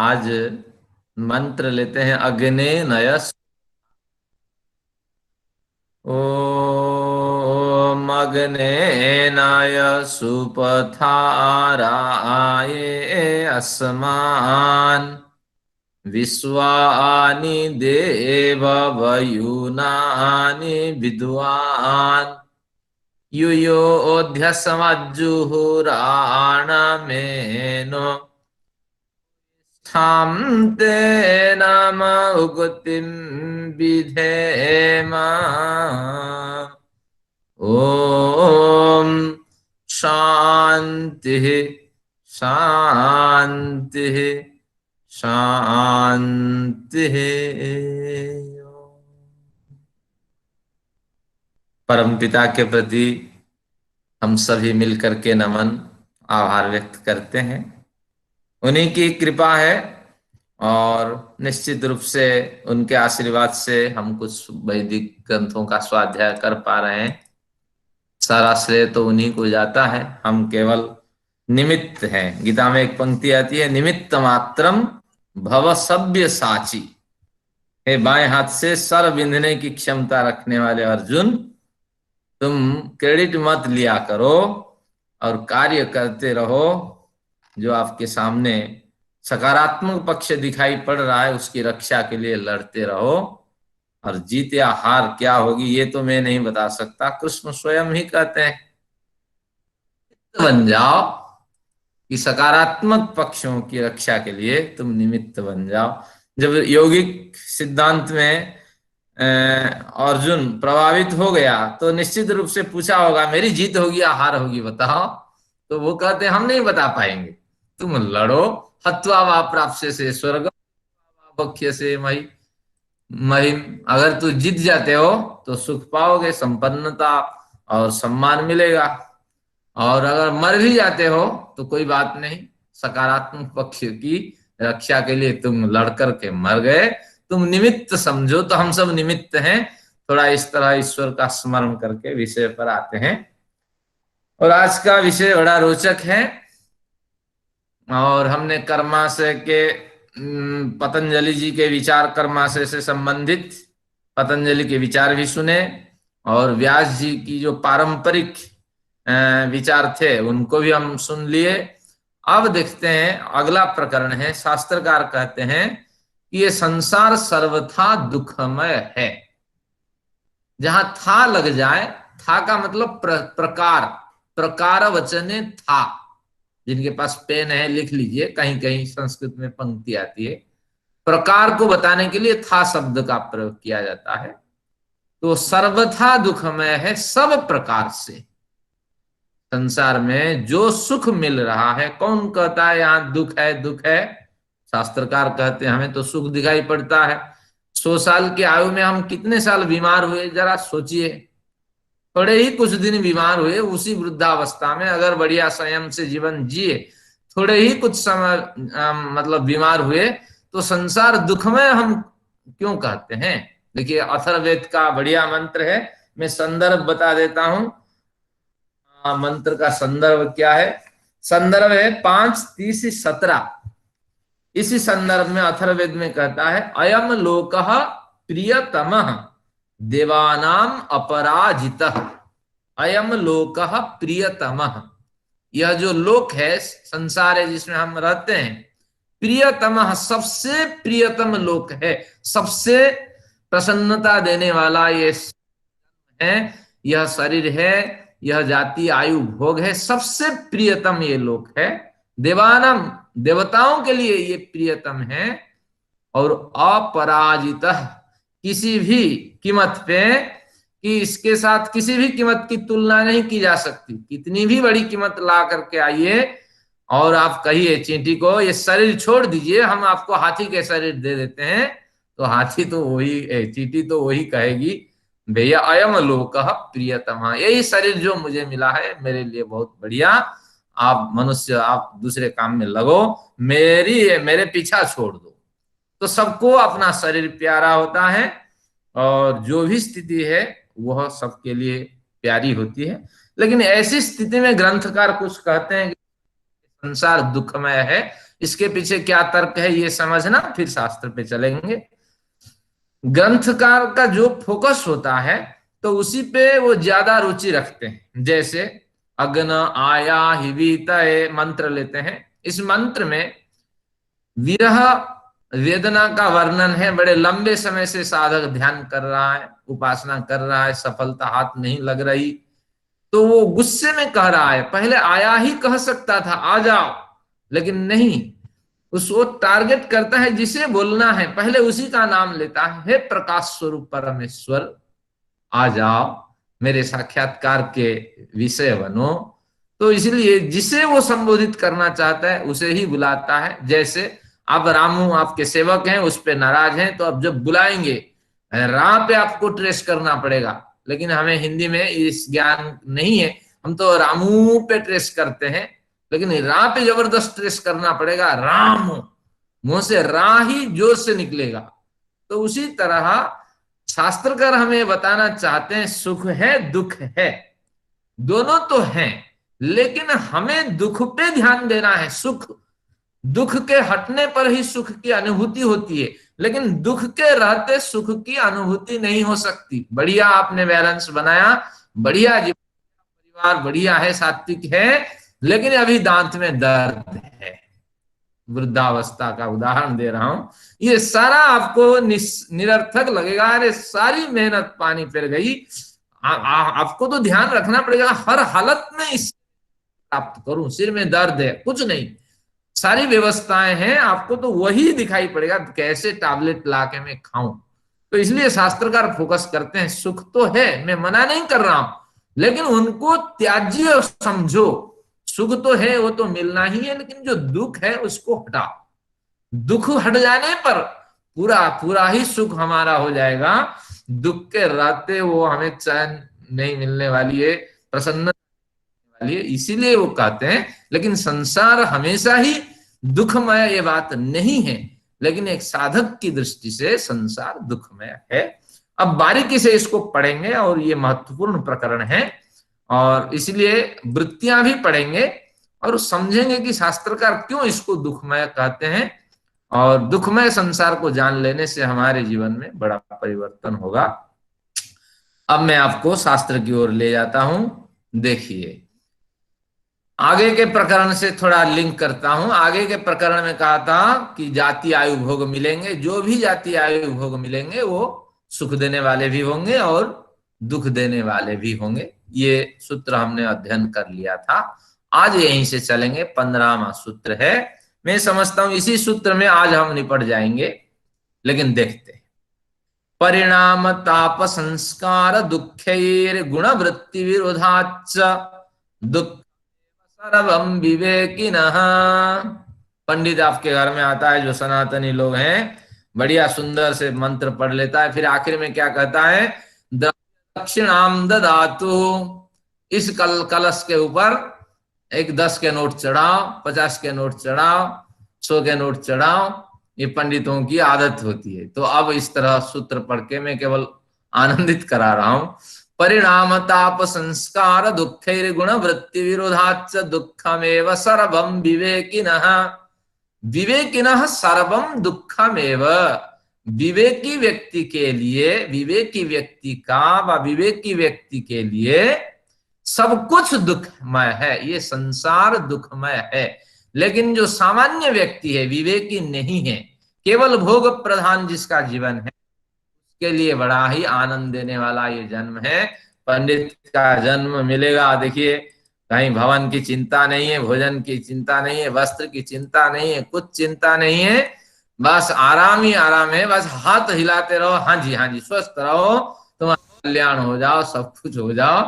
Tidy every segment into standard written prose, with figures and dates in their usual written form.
आज मंत्र लेते हैं अग्ने नयस। ओम अग्ने नाय सुपथाराय अस्मान् विश्वानि देव वयुनानि विद्वान् युयोध्यसमज्जुहुराणमेनो स्थां ते नाम उगतिं विधेम। ओम शांति शांति शांति। परम पिता के प्रति हम सभी मिलकर के नमन आभार व्यक्त करते हैं। उन्हीं की कृपा है और निश्चित रूप से उनके आशीर्वाद से हम कुछ वैदिक ग्रंथों का स्वाध्याय कर पा रहे हैं। सारा श्रेय तो उन्हीं को जाता है, हम केवल निमित्त हैं। गीता में एक पंक्ति आती है, निमित्त मात्रम भव सभ्य साची। हे बाएं हाथ से सर बिंधने की क्षमता रखने वाले अर्जुन, तुम क्रेडिट मत लिया करो और कार्य करते रहो। जो आपके सामने सकारात्मक पक्ष दिखाई पड़ रहा है उसकी रक्षा के लिए लड़ते रहो। और जीत या हार क्या होगी ये तो मैं नहीं बता सकता, कृष्ण स्वयं ही कहते हैं बन जाओ कि सकारात्मक पक्षों की रक्षा के लिए तुम निमित्त बन जाओ। जब यौगिक सिद्धांत में अर्जुन प्रभावित हो गया तो निश्चित रूप से पूछा होगा मेरी जीत होगी या हार होगी बताओ। तो वो कहते हम नहीं बता पाएंगे, तुम लड़ो। हत्वा वा प्राप्त से स्वर्ग भक्ष्य से मही महिम। अगर तू जीत जाते हो तो सुख पाओगे, संपन्नता और सम्मान मिलेगा। और अगर मर भी जाते हो तो कोई बात नहीं, सकारात्मक पक्ष की रक्षा के लिए तुम लड़कर के मर गए, तुम निमित्त समझो। तो हम सब निमित्त हैं। थोड़ा इस तरह ईश्वर का स्मरण करके विषय पर आते हैं। और आज का विषय बड़ा रोचक है। और हमने कर्माशय के पतंजलि जी के विचार कर्माशय से संबंधित पतंजलि के विचार भी सुने और व्यास जी की जो पारंपरिक विचार थे उनको भी हम सुन लिए। अब देखते हैं अगला प्रकरण है। शास्त्रकार कहते हैं कि ये संसार सर्वथा दुखमय है। जहां था लग जाए, था का मतलब प्रकार, प्रकार वचने था। जिनके पास पेन है लिख लीजिए, कहीं कहीं संस्कृत में पंक्ति आती है, प्रकार को बताने के लिए था शब्द का प्रयोग किया जाता है। तो सर्वथा दुखमय है, सब प्रकार से। संसार में जो सुख मिल रहा है, कौन कहता है यहां दुख है दुख है? शास्त्रकार कहते हैं हमें तो सुख दिखाई पड़ता है। 100 साल की आयु में हम कितने साल बीमार हुए जरा सोचिए। थोड़े ही कुछ दिन बीमार हुए, उसी वृद्धावस्था में अगर बढ़िया संयम से जीवन जिए, थोड़े ही कुछ समय मतलब बीमार हुए तो संसार दुखमय हम क्यों कहते हैं? देखिए अथर्ववेद का बढ़िया मंत्र है, मैं संदर्भ बता देता हूं। मंत्र का संदर्भ क्या है? संदर्भ है 5:30-17। इसी संदर्भ में अथर्ववेद में कहता है अयम लोकः प्रियतमः देवानाम अपराजितः। अयम लोकः प्रियतमः, यह जो लोक है, संसार है जिसमें हम रहते हैं, प्रियतमः सबसे प्रियतम लोक है, सबसे प्रसन्नता देने वाला ये है, यह शरीर है, यह जाति आयु भोग है, सबसे प्रियतम ये लोक है। देवानम, देवताओं के लिए ये प्रियतम है। और अपराजित, किसी भी कीमत पे, कि इसके साथ किसी भी कीमत की तुलना नहीं की जा सकती। कितनी भी बड़ी कीमत ला करके आइए और आप कहिए चींटी को ये शरीर छोड़ दीजिए, हम आपको हाथी के शरीर दे देते हैं, तो हाथी तो वही, चींटी तो वही कहेगी भैया अयम लोकः प्रियतमा, यही शरीर जो मुझे मिला है मेरे लिए बहुत बढ़िया। आप मनुष्य आप दूसरे काम में लगो, मेरे पीछा छोड़ दो। तो सबको अपना शरीर प्यारा होता है और जो भी स्थिति है वह सबके लिए प्यारी होती है। लेकिन ऐसी स्थिति में ग्रंथकार कुछ कहते हैं कि संसार दुखमय है, इसके पीछे क्या तर्क है ये समझना, फिर शास्त्र पे चलेंगे। ग्रंथकार का जो फोकस होता है तो उसी पे वो ज्यादा रुचि रखते हैं। जैसे अग्न आया हिवितये मंत्र लेते हैं, इस मंत्र में विरह वेदना का वर्णन है। बड़े लंबे समय से साधक ध्यान कर रहा है, उपासना कर रहा है, सफलता हाथ नहीं लग रही, तो वो गुस्से में कह रहा है। पहले आया ही कह सकता था आ जाओ, लेकिन नहीं, उसको टारगेट करता है जिसे बोलना है, पहले उसी का नाम लेता है। हे प्रकाश स्वरूप परमेश्वर आ जाओ, मेरे साक्षात्कार के विषय बनो। तो इसलिए जिसे वो संबोधित करना चाहता है उसे ही बुलाता है। जैसे अब रामू आपके सेवक हैं, उस पे नाराज हैं, तो अब जब बुलाएंगे रा पे आपको ट्रेस करना पड़ेगा, लेकिन हमें हिंदी में इस ज्ञान नहीं है, हम तो रामू पे ट्रेस करते हैं, लेकिन रा पे जबरदस्त ट्रेस करना पड़ेगा। राम, मुंह से रा ही जोर से निकलेगा। तो उसी तरह शास्त्रकार हमें बताना चाहते हैं सुख है दुख है, दोनों तो हैं, लेकिन हमें दुख पे ध्यान देना है। सुख, दुख के हटने पर ही सुख की अनुभूति होती है, लेकिन दुख के रहते सुख की अनुभूति नहीं हो सकती। बढ़िया आपने बैलेंस बनाया, बढ़िया जीवन, परिवार बढ़िया है, सात्विक है, लेकिन अभी दांत में दर्द है। वृद्धावस्था का उदाहरण दे रहा हूं। ये सारा आपको निरर्थक लगेगा, अरे सारी मेहनत पानी फिर गई। आपको तो ध्यान रखना पड़ेगा हर हालत में इस प्राप्त करूं, सिर में दर्द है, कुछ नहीं, सारी व्यवस्थाएं हैं, आपको तो वही दिखाई पड़ेगा कैसे टैबलेट लाके मैं खाऊं। तो इसलिए शास्त्रकार फोकस करते हैं सुख तो है, मैं मना नहीं कर रहा हूं, लेकिन उनको त्याज्य समझो। सुख तो है, वो तो मिलना ही है, लेकिन जो दुख है उसको हटाओ। दुख हट जाने पर पूरा पूरा ही सुख हमारा हो जाएगा। दुख के रहते वो हमें चैन नहीं मिलने वाली है, प्रसन्न वाली है। इसीलिए वो कहते हैं, लेकिन संसार हमेशा ही दुखमय ये बात नहीं है, लेकिन एक साधक की दृष्टि से संसार दुखमय है। अब बारीकी से इसको पढ़ेंगे और ये महत्वपूर्ण प्रकरण है, और इसलिए वृत्तियां भी पढ़ेंगे और समझेंगे कि शास्त्रकार क्यों इसको दुखमय कहते हैं। और दुखमय संसार को जान लेने से हमारे जीवन में बड़ा परिवर्तन होगा। अब मैं आपको शास्त्र की ओर ले जाता हूं। देखिए, आगे के प्रकरण से थोड़ा लिंक करता हूं। आगे के प्रकरण में कहा था कि जाति आयु भोग मिलेंगे, जो भी जाति आयु भोग मिलेंगे वो सुख देने वाले भी होंगे और दुख देने वाले भी होंगे। ये सूत्र हमने अध्ययन कर लिया था। आज यहीं से चलेंगे, 15वां सूत्र है। मैं समझता हूं इसी सूत्र में आज हम निपट जाएंगे, लेकिन देखते हैं। परिणाम ताप संस्कार दुखेर गुण वृत्ति विरोधाच दुख सर्वम विवेकिनः। पंडित आपके घर में आता है, जो सनातनी लोग हैं, बढ़िया सुंदर से मंत्र पढ़ लेता है, फिर आखिर में क्या कहता है, दक्षिणाम ददातु। इस कलश के ऊपर एक 10 के नोट चढ़ाओ, 50 के नोट चढ़ाओ, 100 के नोट चढ़ाओ। ये पंडितों की आदत होती है। तो अब इस तरह सूत्र पढ़ के मैं केवल आनंदित करा रहा हूं। परिणाम ताप संस्कार दुखेर गुण वृत्ति विरोधाच दुखमेव सर्वम विवेकिनः। विवेकिनः सर्वम दुखमेव। विवेकी व्यक्ति के लिए, विवेकी व्यक्ति का व विवेकी व्यक्ति के लिए सब कुछ दुखमय है, ये संसार दुखमय है। लेकिन जो सामान्य व्यक्ति है, विवेकी नहीं है, केवल भोग प्रधान जिसका जीवन है, उसके लिए बड़ा ही आनंद देने वाला ये जन्म है। पंडित का जन्म मिलेगा, देखिए, कहीं भवन की चिंता नहीं है, भोजन की चिंता नहीं है, वस्त्र की चिंता नहीं है, कुछ चिंता नहीं है, बस आराम ही आराम है। बस हाथ हिलाते रहो, हाँ जी हाँ जी, स्वस्थ रहो, तुम्हारा कल्याण हो जाओ, सब कुछ हो जाओ।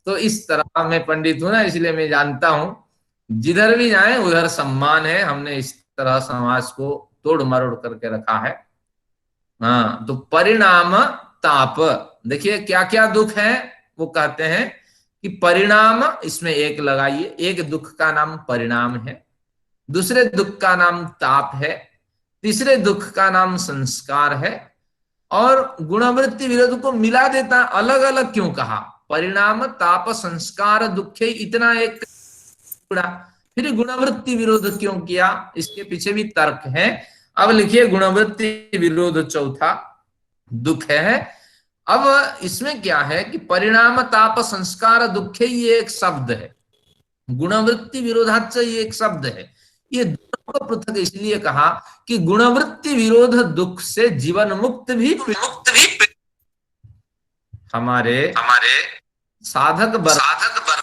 तो इस तरह, मैं पंडित हूं ना, इसलिए मैं जानता हूं, जिधर भी जाए उधर सम्मान है। हमने इस तरह समाज को तोड़ मरोड़ करके रखा है। हाँ, तो परिणाम ताप, देखिए क्या क्या दुख है। वो कहते हैं कि परिणाम, इसमें एक लगाइए, एक दुख का नाम परिणाम है, दूसरे दुख का नाम ताप है, तीसरे दुख का नाम संस्कार है, और गुणवृत्ति विरोध को मिला देता। अलग अलग क्यों कहा? परिणाम ताप संस्कार दुखे, इतना एक फिर गुणवृत्ति विरोध क्यों किया, इसके पीछे भी तर्क है। अब लिखिए गुणवृत्ति विरोध चौथा दुख है। अब इसमें क्या है कि परिणाम ताप संस्कार दुख है, ये एक शब्द है। गुणवृत्ति विरोधाच ये एक शब्द है। ये दोनों को पृथक इसलिए कहा कि गुणवृत्ति विरोध दुख से जीवन मुक्त भी हमारे साधक वर्ग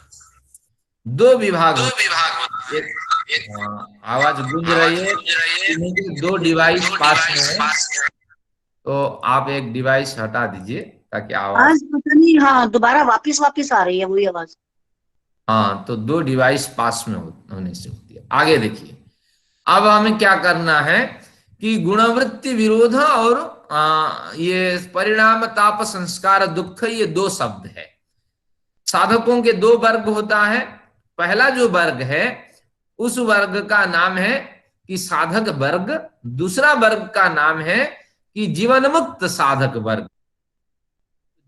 दो विभाग होते हैं। आवाज गूंज रही है, मुझे दो डिवाइस पास में है, तो आप एक डिवाइस हटा दीजिए ताकि आवाज पता नहीं, हाँ दोबारा वापिस वापिस आ रही है वही आवाज। हाँ, तो दो डिवाइस पास में होने से होती है। आगे देखिए, अब हमें क्या करना है कि गुणवृत्ति विरोध और ये परिणाम ताप संस्कार दुख, ये दो शब्द है। साधकों के दो वर्ग होता है। पहला जो वर्ग है उस वर्ग का नाम है कि साधक वर्ग, दूसरा वर्ग का नाम है कि जीवन मुक्त साधक वर्ग।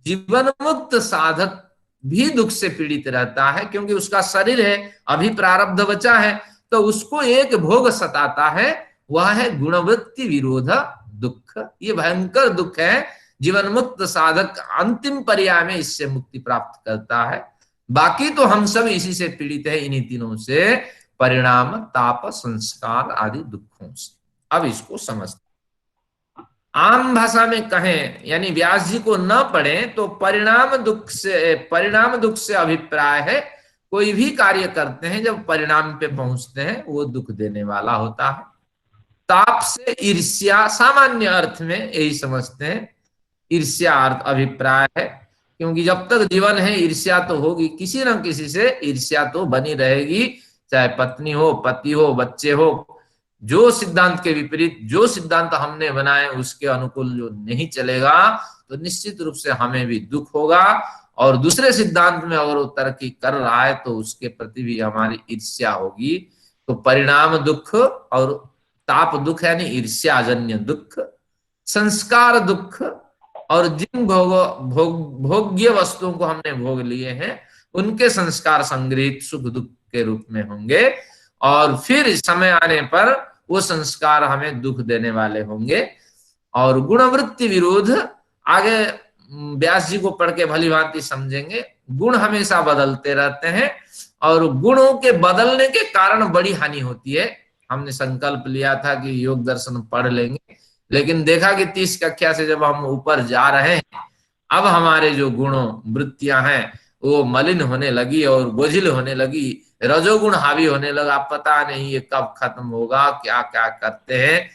जीवन मुक्त साधक भी दुख से पीड़ित रहता है क्योंकि उसका शरीर है, अभी प्रारब्ध बचा है, तो उसको एक भोग सताता है, वह है गुणवृत्ति विरोध दुख। ये भयंकर दुख है। जीवन मुक्त साधक अंतिम पर्याय में इससे मुक्ति प्राप्त करता है। बाकी तो हम सब इसी से पीड़ित है, इन्हीं तीनों से, परिणाम ताप संस्कार आदि दुखों से। अब इसको समझते, आम भाषा में कहें यानी व्यास जी को न पढ़ें तो परिणाम दुख से अभिप्राय है कोई भी कार्य करते हैं जब परिणाम पे पहुंचते हैं वो दुख देने वाला होता है। ताप से ईर्ष्या, सामान्य अर्थ में यही समझते हैं, ईर्ष्या अर्थ अभिप्राय है, क्योंकि जब तक जीवन है ईर्ष्या तो होगी, किसी न किसी से ईर्ष्या तो बनी रहेगी, चाहे पत्नी हो, पति हो, बच्चे हो। जो सिद्धांत के विपरीत, जो सिद्धांत हमने बनाए उसके अनुकूल जो नहीं चलेगा तो निश्चित रूप से हमें भी दुख होगा, और दूसरे सिद्धांत में अगर वो तरक्की कर रहा है तो उसके प्रति भी हमारी ईर्ष्या होगी। तो परिणाम दुख और ताप दुख यानी ईर्ष्याजन्य दुख, संस्कार दुख, और जिन भोग्य वस्तुओं को हमने भोग लिए हैं उनके संस्कार संग्रहित सुख दुख के रूप में होंगे, और फिर समय आने पर वो संस्कार हमें दुख देने वाले होंगे। और गुणवृत्ति विरोध आगे व्यास जी को पढ़ के भली भांति समझेंगे। गुण हमेशा बदलते रहते हैं और गुणों के बदलने के कारण बड़ी हानि होती है। हमने संकल्प लिया था कि योग दर्शन पढ़ लेंगे, लेकिन देखा कि 30 कक्षा से जब हम ऊपर जा रहे हैं, अब हमारे जो गुणों वृत्तियां हैं वो मलिन होने लगी और बोझिल होने लगी, रजोगुण हावी होने लगा। पता नहीं ये कब खत्म होगा, क्या क्या करते हैं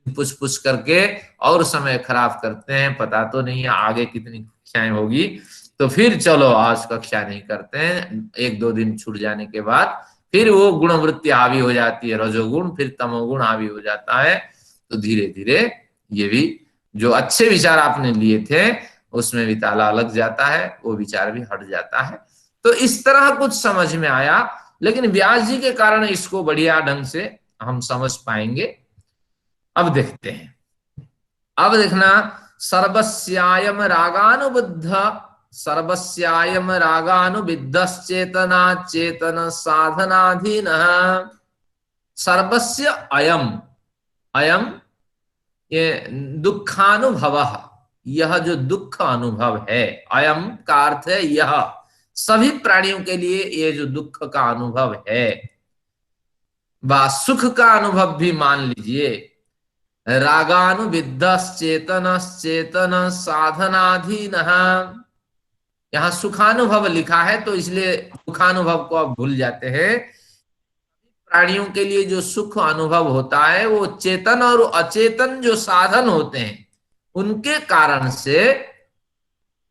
पुछ पुछ करके और समय खराब करते हैं, पता तो नहीं है आगे कितनी कक्षाएं होगी। तो फिर चलो आज कक्षा नहीं करते हैं, एक दो दिन छूट जाने के बाद फिर वो गुणवृत्ति हावी हो जाती है, रजोगुण, फिर तमोगुण हावी हो जाता है। तो धीरे धीरे ये भी जो अच्छे विचार आपने लिए थे उसमें भी ताला लग जाता है, वो विचार भी हट जाता है। तो इस तरह कुछ समझ में आया, लेकिन व्यास जी के कारण इसको बढ़िया ढंग से हम समझ पाएंगे। अब देखते हैं, अब देखना, सर्वस्यायम रागानुबद्ध, सर्वस्यायम रागानुबिद्धश्चेतना चेतन साधनाधीन, सर्वस्य अयम, अयम ये दुखानुभव, यह जो दुख अनुभव है, अयम का अर्थ है यह, सभी प्राणियों के लिए ये जो दुख का अनुभव है, व सुख का अनुभव भी मान लीजिए, रागानुविद्धश्चेतन चेतन साधनाधीन, यहां सुखानुभव लिखा है तो इसलिए दुखानुभव को आप भूल जाते हैं। प्राणियों के लिए जो सुख अनुभव होता है वो चेतन और अचेतन जो साधन होते हैं उनके कारण से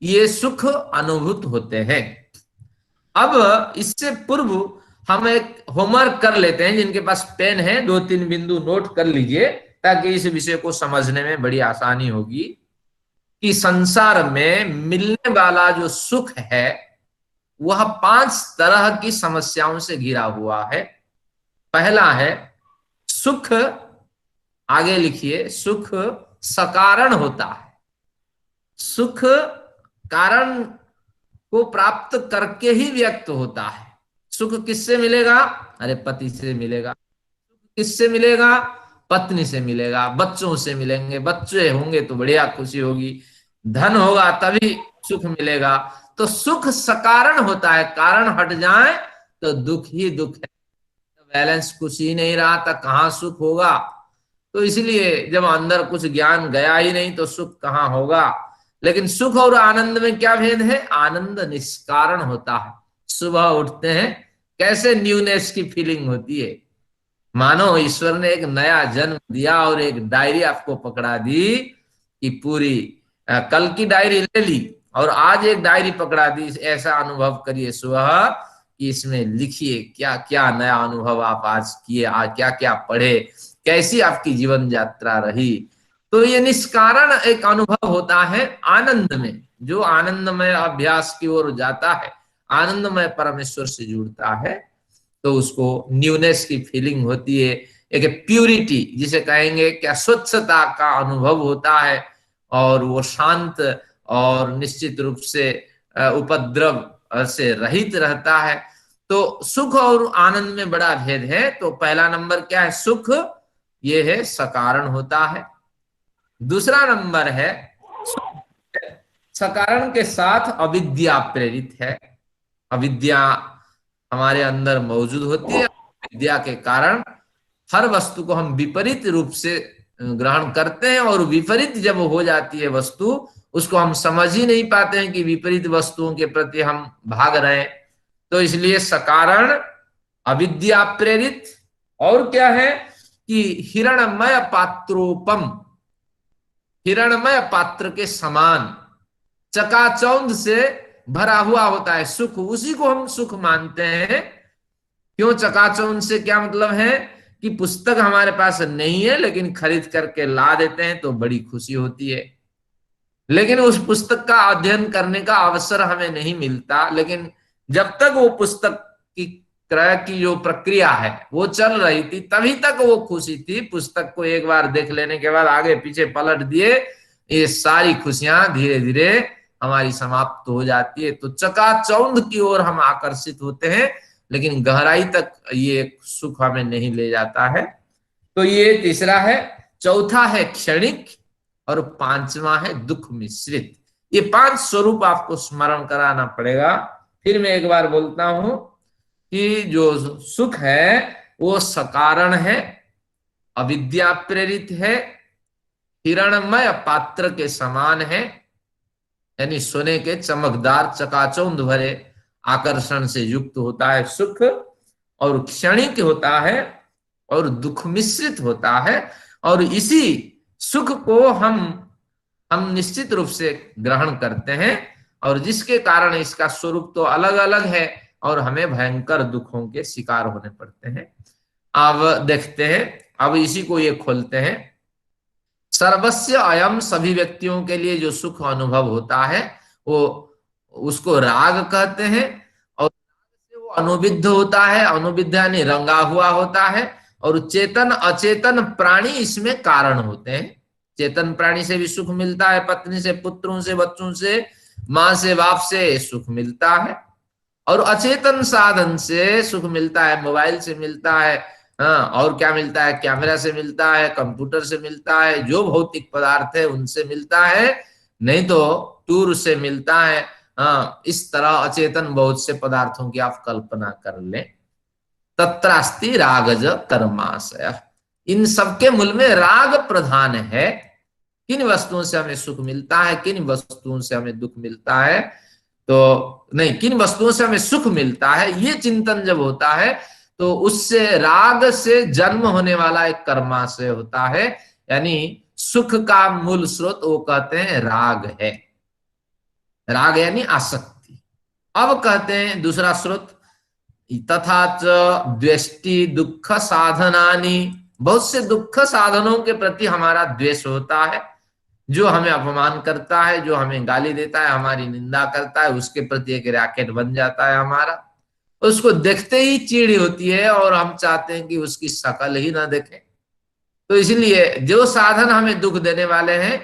ये सुख अनुभूत होते हैं। अब इससे पूर्व हम एक होमवर्क कर लेते हैं, जिनके पास पेन है 2-3 बिंदु नोट कर लीजिए ताकि इस विषय को समझने में बड़ी आसानी होगी कि संसार में मिलने वाला जो सुख है वह 5 तरह की समस्याओं से घिरा हुआ है। पहला है सुख, आगे लिखिए, सुख सकारण होता है, सुख कारण को प्राप्त करके ही व्यक्त होता है। सुख किससे मिलेगा? अरे पति से मिलेगा। किससे मिलेगा? पत्नी से मिलेगा, बच्चों से मिलेंगे, बच्चे होंगे तो बढ़िया खुशी होगी, धन होगा तभी सुख मिलेगा। तो सुख सकारण होता है, कारण हट जाए तो दुख ही दुख है। बैलेंस कुछ ही नहीं रहा था, कहाँ सुख होगा? तो इसलिए जब अंदर कुछ ज्ञान गया ही नहीं तो सुख कहाँ होगा। लेकिन सुख और आनंद में क्या भेद है? आनंद निष्कारण होता है। सुबह उठते हैं, कैसे न्यूनेस की फीलिंग होती है, मानो ईश्वर ने एक नया जन्म दिया और एक डायरी आपको पकड़ा दी कि पूरी कल की डायरी ले ली और आज एक डायरी पकड़ा दी। ऐसा अनुभव करिए सुबह कि इसमें लिखिए क्या क्या नया अनुभव आप आज किए, आज क्या क्या पढ़े, कैसी आपकी जीवन यात्रा रही। तो ये निष्कारण एक अनुभव होता है आनंद में। जो आनंदमय अभ्यास की ओर जाता है, आनंदमय परमेश्वर से जुड़ता है, तो उसको न्यूनेस की फीलिंग होती है, एक प्यूरिटी जिसे कहेंगे, क्या स्वच्छता का अनुभव होता है। और वो शांत और निश्चित रूप से उपद्रव से रहित रहता है। तो सुख और आनंद में बड़ा भेद है। तो पहला नंबर क्या है? सुख, ये है सकारण होता है। दूसरा नंबर है सकारण के साथ अविद्या प्रेरित है। अविद्या हमारे अंदर मौजूद होती है। विद्या के कारण हर वस्तु को हम विपरीत रूप से ग्रहण करते हैं, और विपरीत जब हो जाती है वस्तु, उसको हम समझ ही नहीं पाते हैं कि विपरीत वस्तुओं के प्रति हम भाग रहे हैं। तो इसलिए सकारण अविद्या प्रेरित। और क्या है कि हिरणमय पात्रोपम, हिरणमय पात्र के समान चकाचौंध से भरा हुआ होता है सुख, उसी को हम सुख मानते हैं। क्यों चकाचौंध से? क्या मतलब है कि पुस्तक हमारे पास नहीं है लेकिन खरीद करके ला देते हैं तो बड़ी खुशी होती है, लेकिन उस पुस्तक का अध्ययन करने का अवसर हमें नहीं मिलता। लेकिन जब तक वो पुस्तक की क्रय की जो प्रक्रिया है वो चल रही थी, तभी तक वो खुशी थी। पुस्तक को एक बार देख लेने के बाद आगे पीछे पलट दिए, ये सारी खुशियां धीरे धीरे हमारी समाप्त हो जाती है। तो चकाचौंध की ओर हम आकर्षित होते हैं, लेकिन गहराई तक ये सुख हमें नहीं ले जाता है। तो ये तीसरा है। चौथा है क्षणिक, और पांचवा है दुख मिश्रित। ये पांच स्वरूप आपको स्मरण कराना पड़ेगा। फिर मैं एक बार बोलता हूं कि जो सुख है वो सकारण है, अविद्या प्रेरित है, हिरणमय पात्र के समान है, यानी सोने के चमकदार चकाचौंध भरे आकर्षण से युक्त होता है सुख, और क्षणिक होता है और दुख मिश्रित होता है। और इसी सुख को हम निश्चित रूप से ग्रहण करते हैं, और जिसके कारण इसका स्वरूप तो अलग अलग है और हमें भयंकर दुखों के शिकार होने पड़ते हैं। अब देखते हैं, अब इसी को ये खोलते हैं। सर्वस्य अयम, सभी व्यक्तियों के लिए जो सुख अनुभव होता है वो उसको राग कहते हैं। और वो अनुविद्ध होता है, अनुविद्ध यानी रंगा हुआ होता है। और चेतन अचेतन प्राणी इसमें कारण होते हैं। चेतन प्राणी से भी सुख मिलता है, पत्नी से, पुत्रों से, बच्चों से, माँ से, बाप से सुख मिलता है। और अचेतन साधन से सुख मिलता है, मोबाइल से मिलता है, हाँ, और क्या मिलता है? कैमरा से मिलता है, कंप्यूटर से मिलता है, जो भौतिक पदार्थ है उनसे मिलता है, नहीं तो टूर से मिलता है। हाँ, इस तरह अचेतन बहुत से पदार्थों की आप कल्पना कर लें। तत्रास्ति रागज कर्माशय, इन सबके मूल में राग प्रधान है। किन वस्तुओं से हमें सुख मिलता है, किन वस्तुओं से हमें दुख मिलता है, तो नहीं, किन वस्तुओं से हमें सुख मिलता है, ये चिंतन जब होता है तो उससे राग से जन्म होने वाला एक कर्माशय होता है। यानी सुख का मूल स्रोत वो कहते हैं राग है। राग यानी आसक्ति। अब कहते हैं दूसरा स्रोत, तथा च द्वेष्टि दुख साधनानि, बहुत से दुख साधनों के प्रति हमारा द्वेष होता है। जो हमें अपमान करता है, जो हमें गाली देता है, हमारी निंदा करता है, उसके प्रति एक रैकेट बन जाता है हमारा। उसको देखते ही चिढ़ होती है और हम चाहते हैं कि उसकी शक्ल ही ना देखें। तो इसलिए जो साधन हमें दुख देने वाले हैं,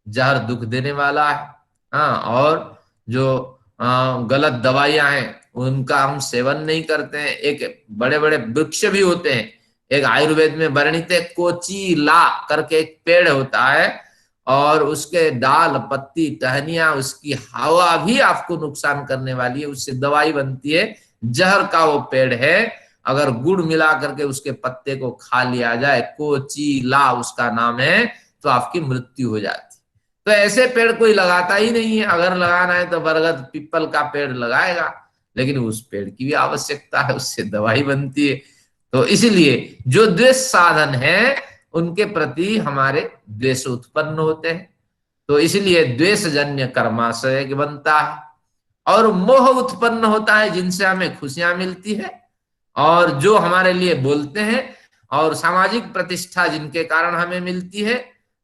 जहर दुख देने वाला है। हाँ, और जो गलत दवाइयां हैं उनका हम सेवन नहीं करते हैं। एक बड़े बड़े वृक्ष भी होते हैं, एक आयुर्वेद में वर्णित है कोचिला करके एक पेड़ होता है, और उसके डाल पत्ती टहनियां उसकी हवा भी आपको नुकसान करने वाली है, उससे दवाई बनती है, जहर का वो पेड़ है। अगर गुड़ मिला करके उसके पत्ते को खा लिया जाए, कोचिला उसका नाम है, तो आपकी मृत्यु हो जाती। तो ऐसे पेड़ कोई लगाता ही नहीं है। अगर लगाना है तो बरगद पीपल का पेड़ लगाएगा, लेकिन उस पेड़ की भी आवश्यकता है, उससे दवाई बनती है। तो इसीलिए जो द्वेष साधन है उनके प्रति हमारे द्वेष उत्पन्न होते हैं। तो इसलिए द्वेषजन्य कर्माशय बनता है, और मोह उत्पन्न होता है जिनसे हमें खुशियां मिलती है, और जो हमारे लिए बोलते हैं, और सामाजिक प्रतिष्ठा जिनके कारण हमें मिलती है।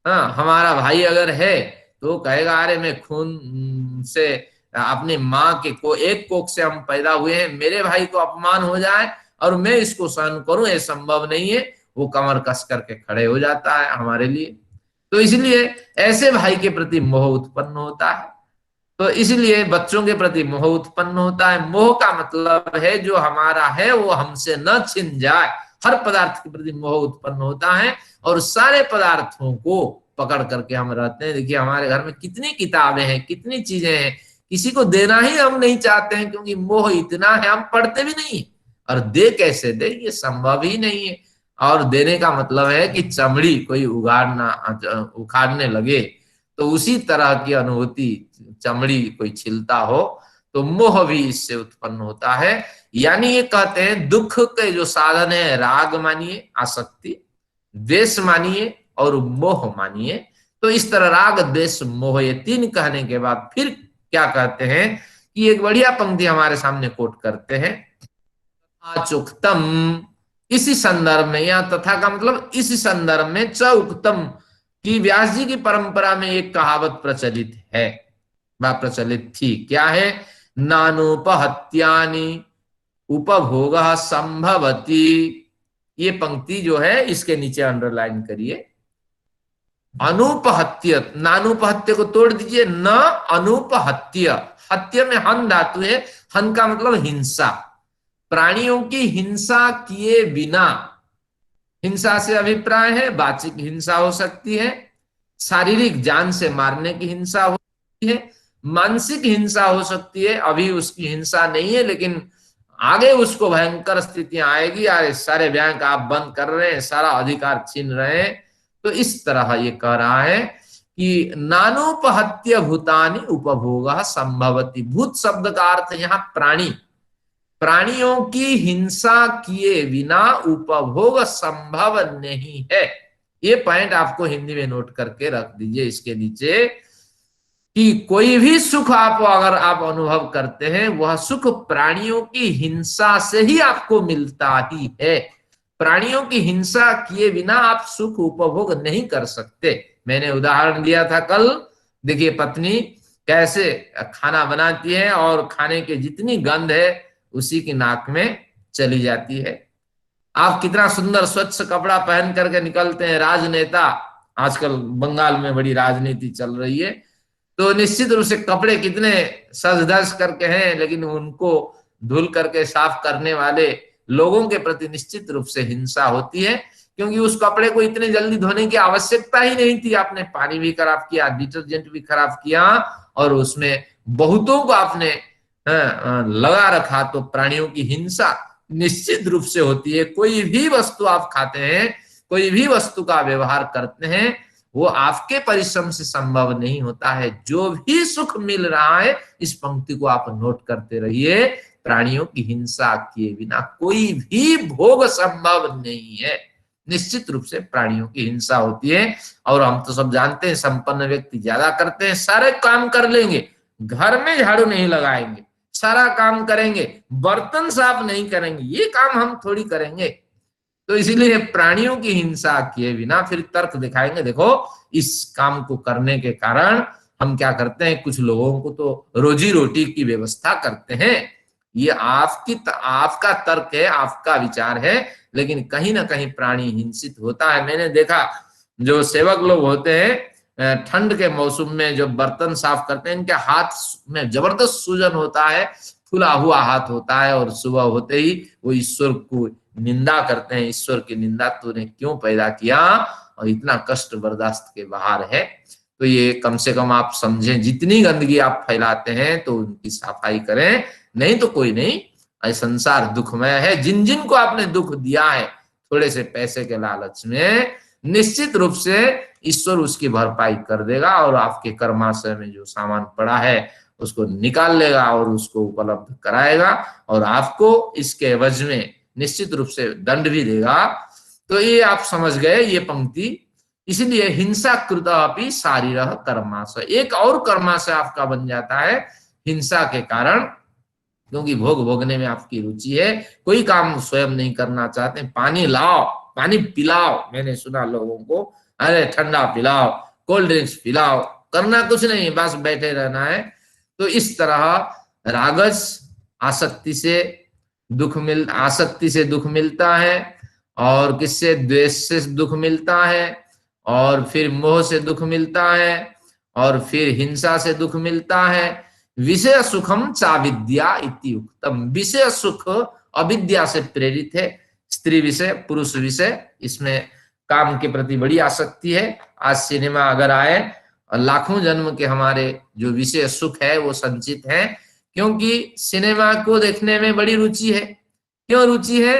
हाँ, हमारा भाई अगर है तो कहेगा अरे मैं खून से अपनी माँ के को एक कोख से हम पैदा हुए हैं, मेरे भाई को अपमान हो जाए और मैं इसको सहन करूं, ये संभव नहीं है। वो कमर कस करके खड़े हो जाता है हमारे लिए। तो इसलिए ऐसे भाई के प्रति मोह उत्पन्न होता है। तो इसलिए बच्चों के प्रति मोह उत्पन्न होता है। मोह का मतलब है जो हमारा है वो हमसे न छिन जाए। हर पदार्थ के प्रति मोह उत्पन्न होता है, और सारे पदार्थों को पकड़ करके हम रहते हैं। देखिए हमारे घर में कितनी किताबें हैं, कितनी चीजें हैं, किसी को देना ही हम नहीं चाहते हैं, क्योंकि मोह इतना है, हम पढ़ते भी नहीं, और दे कैसे दे, ये संभव ही नहीं है। और देने का मतलब है कि चमड़ी कोई उखाड़ने लगे, तो उसी तरह की अनुभूति, चमड़ी कोई छिलता हो, तो मोह भी इससे उत्पन्न होता है। यानी ये कहते हैं दुख के जो साधन है, राग मानिए, आसक्ति, द्वेष मानिए, और मोह मानिए। तो इस तरह राग द्वेष मोह, ये तीन कहने के बाद फिर क्या कहते हैं कि एक बढ़िया पंक्ति हमारे सामने कोट करते हैं, अचुक्तम, इसी संदर्भ में, या तथा का मतलब इसी संदर्भ में, च उक्तम कि व्यास जी की परंपरा में एक कहावत प्रचलित है, प्रचलित थी। क्या है? नानुपहत्यानि उपभोग संभवती। ये पंक्ति जो है इसके नीचे अंडरलाइन करिए। अनुपहत्य, नानुपहत्य को तोड़ दीजिए, न अनुपहत्य, हत्य में हन धातु है, हन का मतलब हिंसा। प्राणियों की हिंसा किए बिना, हिंसा से अभिप्राय है वाचिक हिंसा हो सकती है, शारीरिक जान से मारने की हिंसा हो सकती है, मानसिक हिंसा हो सकती है, अभी उसकी हिंसा नहीं है लेकिन आगे उसको भयंकर स्थितियां आएगी, अरे सारे बैंक आप बंद कर रहे हैं, सारा अधिकार छीन रहे हैं। तो इस तरह ये कह रहा है कि नानोपहत्य भूतानि उपभोग संभवती। भूत शब्द का अर्थ यहाँ प्राणी, प्राणियों की हिंसा किए बिना उपभोग संभव नहीं है। ये पॉइंट आपको हिंदी में नोट करके रख दीजिए इसके नीचे, कि कोई भी सुख आप अगर आप अनुभव करते हैं, वह सुख प्राणियों की हिंसा से ही आपको मिलता ही है। प्राणियों की हिंसा किए बिना आप सुख उपभोग नहीं कर सकते। मैंने उदाहरण दिया था कल, देखिए पत्नी कैसे खाना बनाती है और खाने की जितनी गंध है उसी की नाक में चली जाती है। आप कितना सुंदर स्वच्छ कपड़ा पहन करके निकलते हैं, राजनेता, आजकल बंगाल में बड़ी राजनीति चल रही है, तो निश्चित रूप से कपड़े कितने सज धज करके हैं, लेकिन उनको धुल करके साफ करने वाले लोगों के प्रति निश्चित रूप से हिंसा होती है, क्योंकि उस कपड़े को इतने जल्दी धोने की आवश्यकता ही नहीं थी। आपने पानी भी खराब किया, डिटर्जेंट भी खराब किया, और उसमें बहुतों को आपने लगा रखा। तो प्राणियों की हिंसा निश्चित रूप से होती है। कोई भी वस्तु आप खाते हैं, कोई भी वस्तु का व्यवहार करते हैं, वो आपके परिश्रम से संभव नहीं होता है। जो भी सुख मिल रहा है, इस पंक्ति को आप नोट करते रहिए, प्राणियों की हिंसा किए बिना कोई भी भोग संभव नहीं है। निश्चित रूप से प्राणियों की हिंसा होती है। और हम तो सब जानते हैं, संपन्न व्यक्ति ज्यादा करते हैं, सारे काम कर लेंगे, घर में झाड़ू नहीं लगाएंगे, सारा काम करेंगे, बर्तन साफ नहीं करेंगे, ये काम हम थोड़ी करेंगे। तो इसीलिए प्राणियों की हिंसा किए बिना, फिर तर्क दिखाएंगे। देखो इस काम को करने के कारण हम क्या करते हैं, कुछ लोगों को तो रोजी रोटी की व्यवस्था करते हैं। ये आपका तर्क है, आपका विचार है, लेकिन कहीं ना कहीं प्राणी हिंसित होता है। मैंने देखा जो सेवक लोग होते हैं, ठंड के मौसम में जो बर्तन साफ करते हैं, इनके हाथ में जबरदस्त सूजन होता है, फूला हुआ हाथ होता है और सुबह होते ही वो ईश्वर को निंदा करते हैं, ईश्वर की निंदा तूने क्यों पैदा किया और इतना कष्ट बर्दाश्त के बाहर है। तो ये कम से कम आप समझें, जितनी गंदगी आप फैलाते हैं तो उनकी सफाई करें, नहीं तो कोई नहीं, संसार दुखमय है। जिन जिन को आपने दुख दिया है थोड़े से पैसे के लालच में, निश्चित रूप से ईश्वर उसकी भरपाई कर देगा और आपके कर्माशय में जो सामान पड़ा है उसको निकाल लेगा और उसको उपलब्ध कराएगा और आपको इसके एवज में निश्चित रूप से दंड भी देगा। तो ये आप समझ गए ये पंक्ति। इसलिए हिंसा कृत अपि शारीरः कर्माशय, एक और कर्माशय आपका बन जाता है हिंसा के कारण, क्योंकि भोग भोगने में आपकी रुचि है, कोई काम स्वयं नहीं करना चाहते। पानी लाओ, पानी पिलाओ, मैंने सुना लोगों को, अरे ठंडा पिलाओ, कोल्ड ड्रिंक्स पिलाओ, करना कुछ नहीं, बस बैठे रहना है। तो इस तरह रागस आसक्ति से आसक्ति से दुख मिलता है, और किससे? द्वेष से दुख मिलता है, और फिर मोह से दुख मिलता है, और फिर हिंसा से दुख मिलता है। विषय सुखम चाविद्या इति उक्तम, विषय सुख अविद्या से प्रेरित है, स्त्री विषय पुरुष विषय, इसमें काम के प्रति बड़ी आसक्ति है। आज सिनेमा अगर आए, लाखों जन्म के हमारे जो विषय सुख है वो संचित है, क्योंकि सिनेमा को देखने में बड़ी रुचि है। क्यों रुचि है?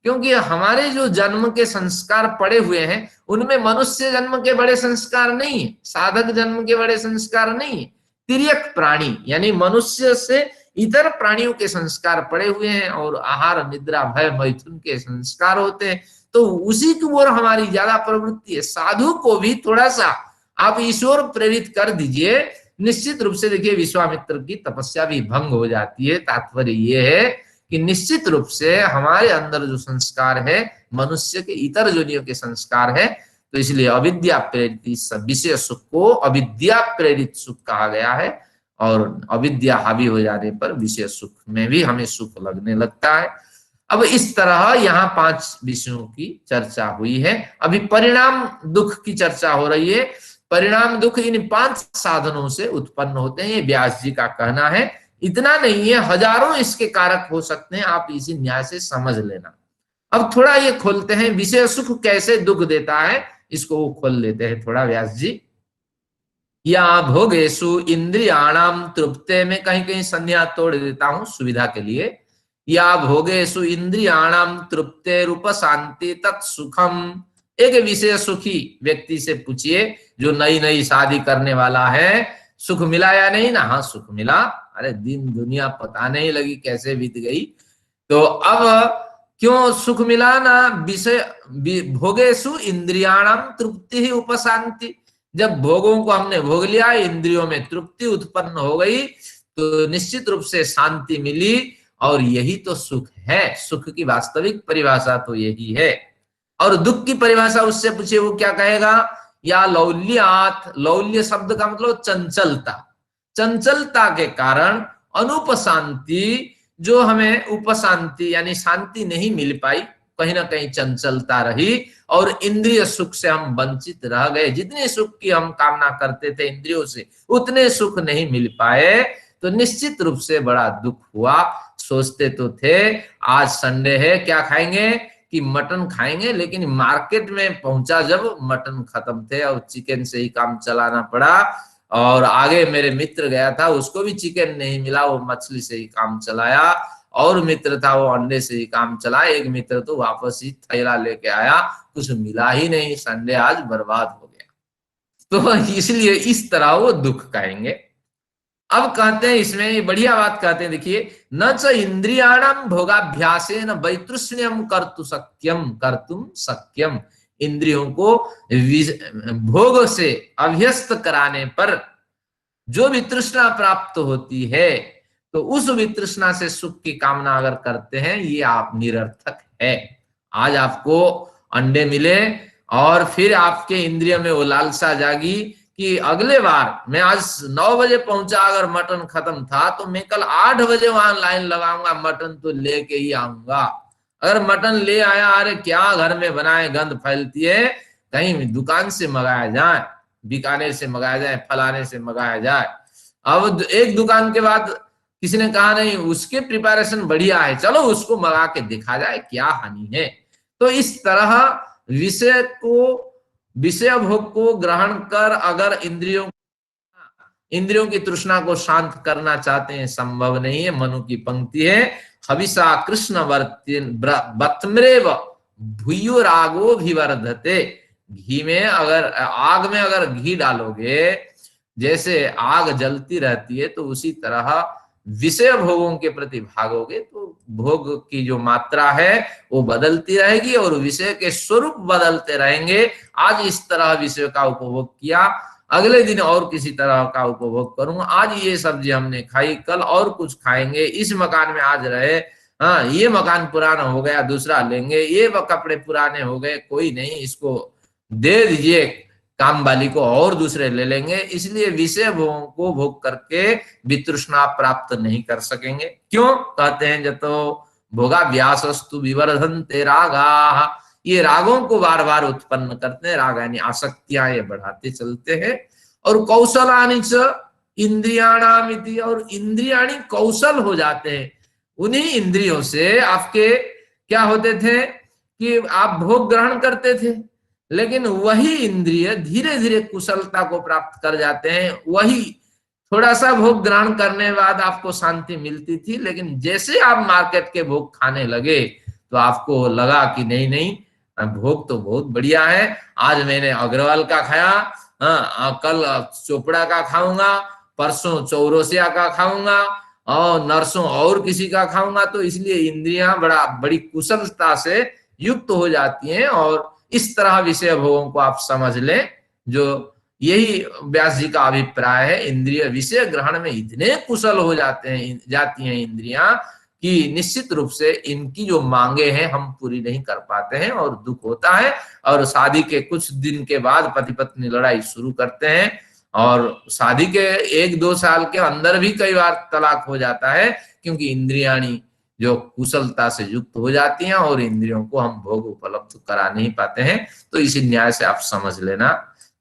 क्योंकि हमारे जो जन्म के संस्कार पड़े हुए हैं उनमें मनुष्य जन्म के बड़े संस्कार नहीं है, साधक जन्म के बड़े संस्कार नहीं है, तिर्यक प्राणी यानी मनुष्य से इतर प्राणियों के संस्कार पड़े हुए हैं, और आहार निद्रा भय मैथुन के संस्कार होते हैं। तो उसी की ओर हमारी ज्यादा प्रवृत्ति है। साधु को भी थोड़ा सा आप ईश्वर प्रेरित कर दीजिए, निश्चित रूप से देखिए विश्वामित्र की तपस्या भी भंग हो जाती है। तात्पर्य ये है कि निश्चित रूप से हमारे अंदर जो संस्कार है मनुष्य के इतर योनियों के संस्कार है, तो इसलिए अविद्या प्रेरित विषय सुख को अविद्या प्रेरित सुख कहा गया है, और अविद्या हावी हो जाने पर विषय सुख में भी हमें सुख लगने लगता है। अब इस तरह यहाँ 5 विषयों की चर्चा हुई है। अभी परिणाम दुख की चर्चा हो रही है। परिणाम दुख इन 5 साधनों से उत्पन्न होते हैं, ये व्यास जी का कहना है। इतना नहीं है, हजारों इसके कारक हो सकते हैं, आप इसी न्याय से समझ लेना। अब थोड़ा ये खोलते हैं, विषय सुख कैसे दुख देता है, इसको वो खोल लेते हैं थोड़ा व्यास जी। या भोगेशु इंद्रियाणाम तृप्ते में कहीं कहीं संज्ञा तोड़ देता हूं सुविधा के लिए। या भोगेशु इंद्रियाणाम तृप्ते रूप शांति तत्सुखम, एक विषय सुखी व्यक्ति से पूछिए जो नई नई शादी करने वाला है, सुख मिला या नहीं ना? हाँ सुख मिला, अरे दिन दुनिया पता नहीं लगी कैसे बीत गई। तो अब क्यों सुख मिला ना? विषय भोगेशु इंद्रियाणाम तृप्ति ही उपशांति, जब भोगों को हमने भोग लिया, इंद्रियों में तृप्ति उत्पन्न हो गई, तो निश्चित रूप से शांति मिली, और यही तो सुख है। सुख की वास्तविक परिभाषा तो यही है। और दुख की परिभाषा उससे पूछिए, वो क्या कहेगा? या लौल्यात, लौल्य शब्द का मतलब चंचलता, चंचलता के कारण अनुपशांति, जो हमें उपशांति यानी शांति नहीं मिल पाई, कहीं ना कहीं चंचलता रही, और इंद्रिय सुख से हम वंचित रह गए। जितने सुख की हम कामना करते थे इंद्रियों से, उतने सुख नहीं मिल पाए, तो निश्चित रूप से बड़ा दुख हुआ। सोचते तो थे आज संडे है, क्या खाएंगे कि मटन खाएंगे, लेकिन मार्केट में पहुंचा जब मटन खत्म थे और चिकन से ही काम चलाना पड़ा। और आगे मेरे मित्र गया था, उसको भी चिकन नहीं मिला, वो मछली से ही काम चलाया, और मित्र था वो अंडे से ही काम चलाया। एक मित्र तो वापस ही थैला लेके आया, कुछ मिला ही नहीं, संडे आज बर्बाद हो गया। तो इसलिए इस तरह वो दुख कहेंगे। अब कहते हैं इसमें बढ़िया बात कहते हैं, देखिए, न च इंद्रियाणाम भोगाभ्यासेन वैतृष्ण्यम कर्तुम शक्यम, इंद्रियों को भोग से अभ्यस्त कराने पर जो वितृष्णा प्राप्त होती है, तो उस वितृष्णा से सुख की कामना अगर करते हैं, ये आप निरर्थक है। आज आपको अंडे मिले और फिर आपके इंद्रिय में वो लालसा जागी कि अगले बार मैं आज 9 बजे पहुंचा, अगर मटन खत्म था तो मैं कल 8 बजे वहां लाइन लगाऊंगा, मटन तो लेके ही आऊंगा। अगर मटन ले आया, अरे क्या घर में बनाए, गंध फैलती है, कहीं दुकान से मंगाया जाए, बीकानेर से मंगाया जाए, फलाने से मंगाया जाए। अब एक दुकान के बाद किसी ने कहा नहीं उसके प्रिपरेशन बढ़िया है, चलो उसको मंगा के देखा जाए क्या हानि है। तो इस तरह विषय भोग को ग्रहण कर अगर इंद्रियों की तृष्णा को शांत करना चाहते हैं, संभव नहीं है। मनु की पंक्ति है, हविषा कृष्ण बत्मरेव भूयो रागो विवर्धते। घी में अगर आग में अगर घी डालोगे, जैसे आग जलती रहती है, तो उसी तरह विषय भोगों के प्रति भागोगे तो भोग की जो मात्रा है वो बदलती रहेगी और विषय के स्वरूप बदलते रहेंगे। आज इस तरह विषय का उपभोग किया, अगले दिन और किसी तरह का उपभोग करूंगा। आज ये सब्जी हमने खाई, कल और कुछ खाएंगे। इस मकान में आज रहे, हाँ ये मकान पुराना हो गया दूसरा लेंगे, ये कपड़े पुराने हो गए कोई नहीं, इसको दे दीजिए काम वाली को और दूसरे ले लेंगे। इसलिए विषय भोगों को भोग करके वितृष्णा प्राप्त नहीं कर सकेंगे। क्यों कहते हैं, जतो भोगा व्यासस्तु विवर्धन्ते रागा, ये रागों को बार बार उत्पन्न करते हैं, राग यानी आसक्तियां ये बढ़ाते चलते हैं। और कौशलानि च इंद्रियाणामिति, और इंद्रियाणी कौशल हो जाते हैं। उन्हीं इंद्रियों से आपके क्या होते थे कि आप भोग ग्रहण करते थे, लेकिन वही इंद्रिय धीरे धीरे कुशलता को प्राप्त कर जाते हैं। वही थोड़ा सा भोग ग्रहण करने के बाद आपको शांति मिलती थी, लेकिन जैसे आप मार्केट के भोग खाने लगे तो आपको लगा कि नहीं नहीं भोग तो बहुत बढ़िया है, आज मैंने अग्रवाल का खाया, कल चोपड़ा का खाऊंगा, परसों चौरोसिया का खाऊंगा और नरसों और किसी का खाऊंगा। तो इसलिए इंद्रियां बड़ी कुशलता से युक्त हो जाती हैं। और इस तरह विषय भोगों को आप समझ लें, जो यही व्यास जी का अभिप्राय है। इंद्रिय विषय ग्रहण में इतने कुशल हो जाती हैं इंद्रियां कि निश्चित रूप से इनकी जो मांगे हैं हम पूरी नहीं कर पाते हैं और दुख होता है। और शादी के कुछ दिन के बाद पति पत्नी लड़ाई शुरू करते हैं और शादी के 1-2 साल के अंदर भी कई बार तलाक हो जाता है, क्योंकि इंद्रियाणी जो कुशलता से युक्त हो जाती हैं और इंद्रियों को हम भोग उपलब्ध करा नहीं पाते हैं। तो इसी न्याय से आप समझ लेना,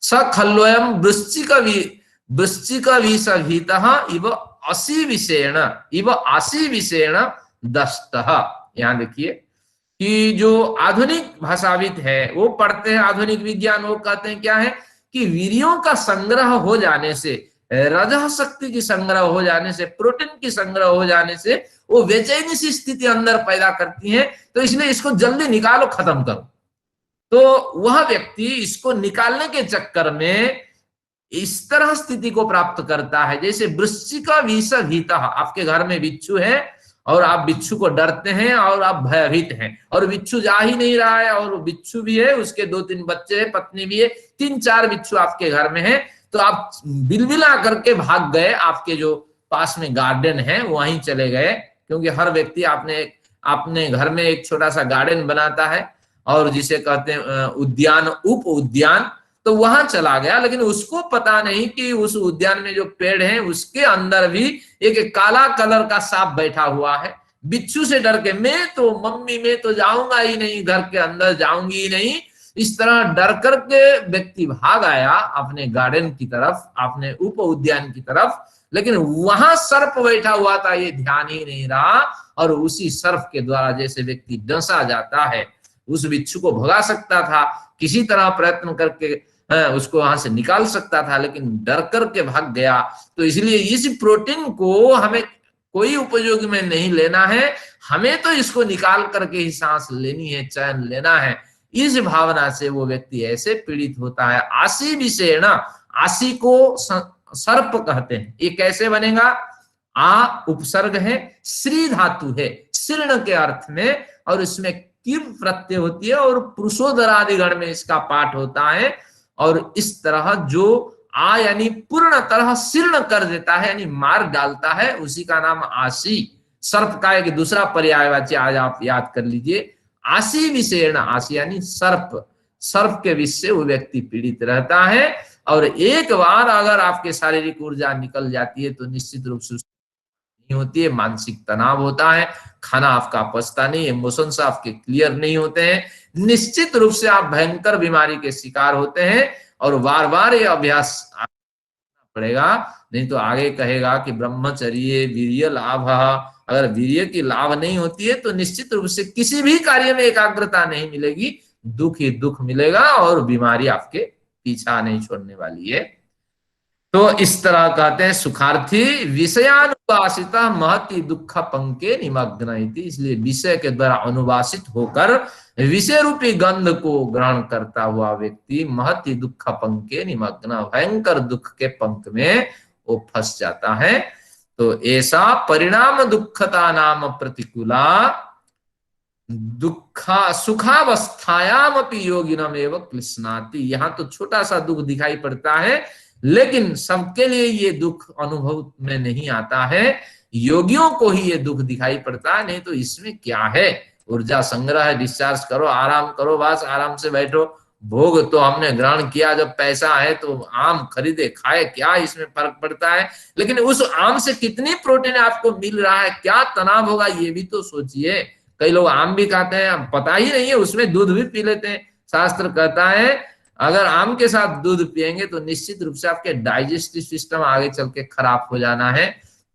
स खल्वयम वृश्चिक विषभीतः इव आसी विषेण दष्टः। यहाँ देखिए कि जो आधुनिक भाषाविद है वो पढ़ते हैं आधुनिक विज्ञान, वो कहते हैं क्या है कि वीर्यों का संग्रह हो जाने से, रजः शक्ति की संग्रह हो जाने से, प्रोटीन की संग्रह हो जाने से वो बेचैनी सी स्थिति अंदर पैदा करती है। तो इसलिए इसको जल्दी निकालो, खत्म करो। तो वह व्यक्ति इसको निकालने के चक्कर में इस तरह स्थिति को प्राप्त करता है जैसे वृश्चिक विषभीतः। आपके घर में बिच्छू है और आप बिच्छू को डरते हैं और आप भयभीत हैं, और बिच्छू जा ही नहीं रहा है, और बिच्छू भी है, उसके 2-3 बच्चे हैं, पत्नी भी है, 3-4 बिच्छू आपके घर में है। तो आप बिलबिला करके भाग गए, आपके जो पास में गार्डन है वहीं चले गए, क्योंकि हर व्यक्ति अपने घर में एक छोटा सा गार्डन बनाता है और जिसे कहते हैं उद्यान, उप उद्यान। तो वहां चला गया, लेकिन उसको पता नहीं कि उस उद्यान में जो पेड़ है उसके अंदर भी एक काला कलर का सांप बैठा हुआ है। बिच्छू से डर के मम्मी मैं तो जाऊंगा ही नहीं, घर के अंदर जाऊंगी ही नहीं, इस तरह डर करके व्यक्ति भाग आया अपने गार्डन की तरफ, अपने उप उद्यान की तरफ। लेकिन वहां सर्प बैठा हुआ था, ये ध्यान ही नहीं रहा, और उसी सर्प के द्वारा जैसे व्यक्ति डसा जाता है, उस बिच्छू को भगा सकता था, किसी तरह प्रयत्न करके उसको वहां से निकाल सकता था, लेकिन डर करके भाग गया। तो इसलिए इस प्रोटीन को हमें कोई उपयोग में नहीं लेना है, हमें तो इसको निकाल करके ही सांस लेनी है, चैन लेना है। इस भावना से वो व्यक्ति ऐसे पीड़ित होता है। आसी विषेण, आसी को सर्प कहते हैं। ये कैसे बनेगा? आ उपसर्ग है, श्री धातु है शीर्ण के अर्थ में, और इसमें किम प्रत्यय होती है और पुरुषोदरादि गण में इसका पाठ होता है। और इस तरह जो आ यानी पूर्ण तरह शीर्ण कर देता है, यानी मार डालता है, उसी का नाम आसी। सर्प का एक दूसरा पर्यायवाची आज आप याद कर लीजिए, आसी विषेण। आसी यानी सर्प, सर्प के विष से वो व्यक्ति पीड़ित रहता है। और एक बार अगर आपके शारीरिक ऊर्जा निकल जाती है तो निश्चित रूप से नहीं होती है, मानसिक तनाव होता है, खाना आपका पचता नहीं, इमोशंस आपके क्लियर नहीं होते हैं, निश्चित रूप से आप भयंकर बीमारी के शिकार होते हैं। और बार बार ये अभ्यास पड़ेगा, नहीं तो आगे कहेगा कि ब्रह्मचर्य वीर्य लाभ, अगर वीर्य की लाभ नहीं होती है तो निश्चित रूप से किसी भी कार्य में एकाग्रता नहीं मिलेगी, दुख ही दुख मिलेगा और बीमारी आपके पीछा नहीं छोड़ने वाली है। तो इस तरह कहते हैं सुखार्थी विषयानुवासिता महति दुख पंके निमग्न इति, इसलिए विषय के द्वारा अनुवासित होकर विषय रूपी गंध को ग्रहण करता हुआ व्यक्ति महति दुख पंके निमग्न, भयंकर दुख के पंख में वो फंस जाता है। तो ऐसा परिणाम दुखता नाम प्रतिकूला दुखा सुखावस्थायाम अपनी योगिनम एवं क्लिश्नाति, यहां तो छोटा सा दुख दिखाई पड़ता है लेकिन सबके लिए ये दुख अनुभव में नहीं आता है, योगियों को ही ये दुख दिखाई पड़ता है। नहीं तो इसमें क्या है, ऊर्जा संग्रह है, डिस्चार्ज करो, आराम करो, बस आराम से बैठो। भोग तो हमने ग्रहण किया, जब पैसा है तो आम खरीदे खाए, क्या इसमें फर्क पड़ता है। लेकिन उस आम से कितनी प्रोटीन आपको मिल रहा है, क्या तनाव होगा, ये भी तो सोचिए। कई लोग आम भी खाते हैं, पता ही नहीं है, उसमें दूध भी पी लेते हैं। शास्त्र कहता है अगर आम के साथ दूध पिएंगे तो निश्चित रूप से आपके डाइजेस्टिव सिस्टम आगे चल के खराब हो जाना है।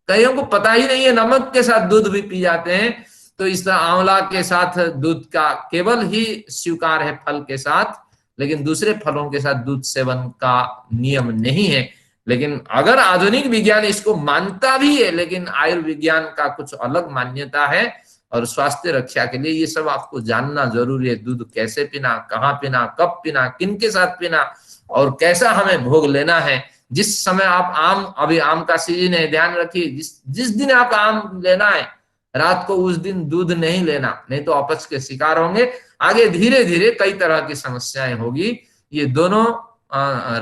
कईयों को पता ही नहीं है, नमक के साथ दूध भी पी जाते हैं। तो इस तरह आंवला के साथ दूध का केवल ही स्वीकार है फल के साथ, लेकिन दूसरे फलों के साथ दूध सेवन का नियम नहीं है। लेकिन अगर आधुनिक विज्ञान इसको मानता भी है, लेकिन आयुर्विज्ञान का कुछ अलग मान्यता है और स्वास्थ्य रक्षा के लिए ये सब आपको जानना जरूरी है। दूध कैसे पीना, कहाँ पीना, कब पीना, किन के साथ पीना और कैसा हमें भोग लेना है। जिस समय आप आम, अभी आम का सीजन है, ध्यान रखिए, जिस दिन आप आम लेना है रात को उस दिन दूध नहीं लेना, नहीं तो अपच के शिकार होंगे। आगे धीरे धीरे कई तरह की समस्याएं होगी। ये दोनों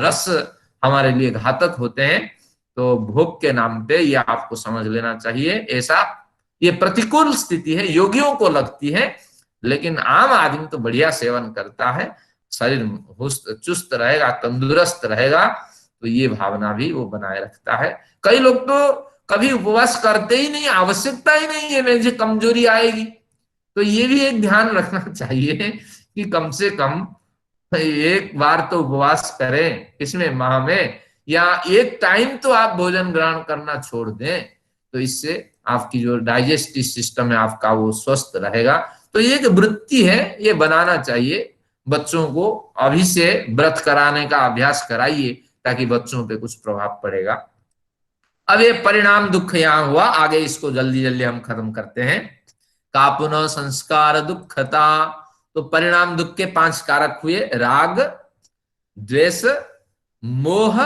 रस हमारे लिए घातक होते हैं। तो भोग के नाम पे ये आपको समझ लेना चाहिए। ऐसा ये प्रतिकूल स्थिति है, योगियों को लगती है, लेकिन आम आदमी तो बढ़िया सेवन करता है, शरीर चुस्त रहेगा, तंदुरुस्त रहेगा, तो ये भावना भी वो बनाए रखता है। कई लोग तो कभी उपवास करते ही नहीं, आवश्यकता ही नहीं है, मुझे कमजोरी आएगी। तो ये भी एक ध्यान रखना चाहिए कि कम से कम एक बार तो उपवास करें, इसमें माह में, या एक टाइम तो आप भोजन ग्रहण करना छोड़ दें। तो इससे आपकी जो डाइजेस्टिव सिस्टम है आपका वो स्वस्थ रहेगा। तो ये एक वृत्ति है, ये बनाना चाहिए। बच्चों को अभी से व्रत कराने का अभ्यास कराइए ताकि बच्चों पे कुछ प्रभाव पड़ेगा। अब ये परिणाम दुख यहां हुआ, आगे इसको जल्दी जल्दी हम खत्म करते हैं। का पुनः संस्कार दुखता, तो परिणाम दुख के 5 कारक हुए, राग, द्वेष, मोह,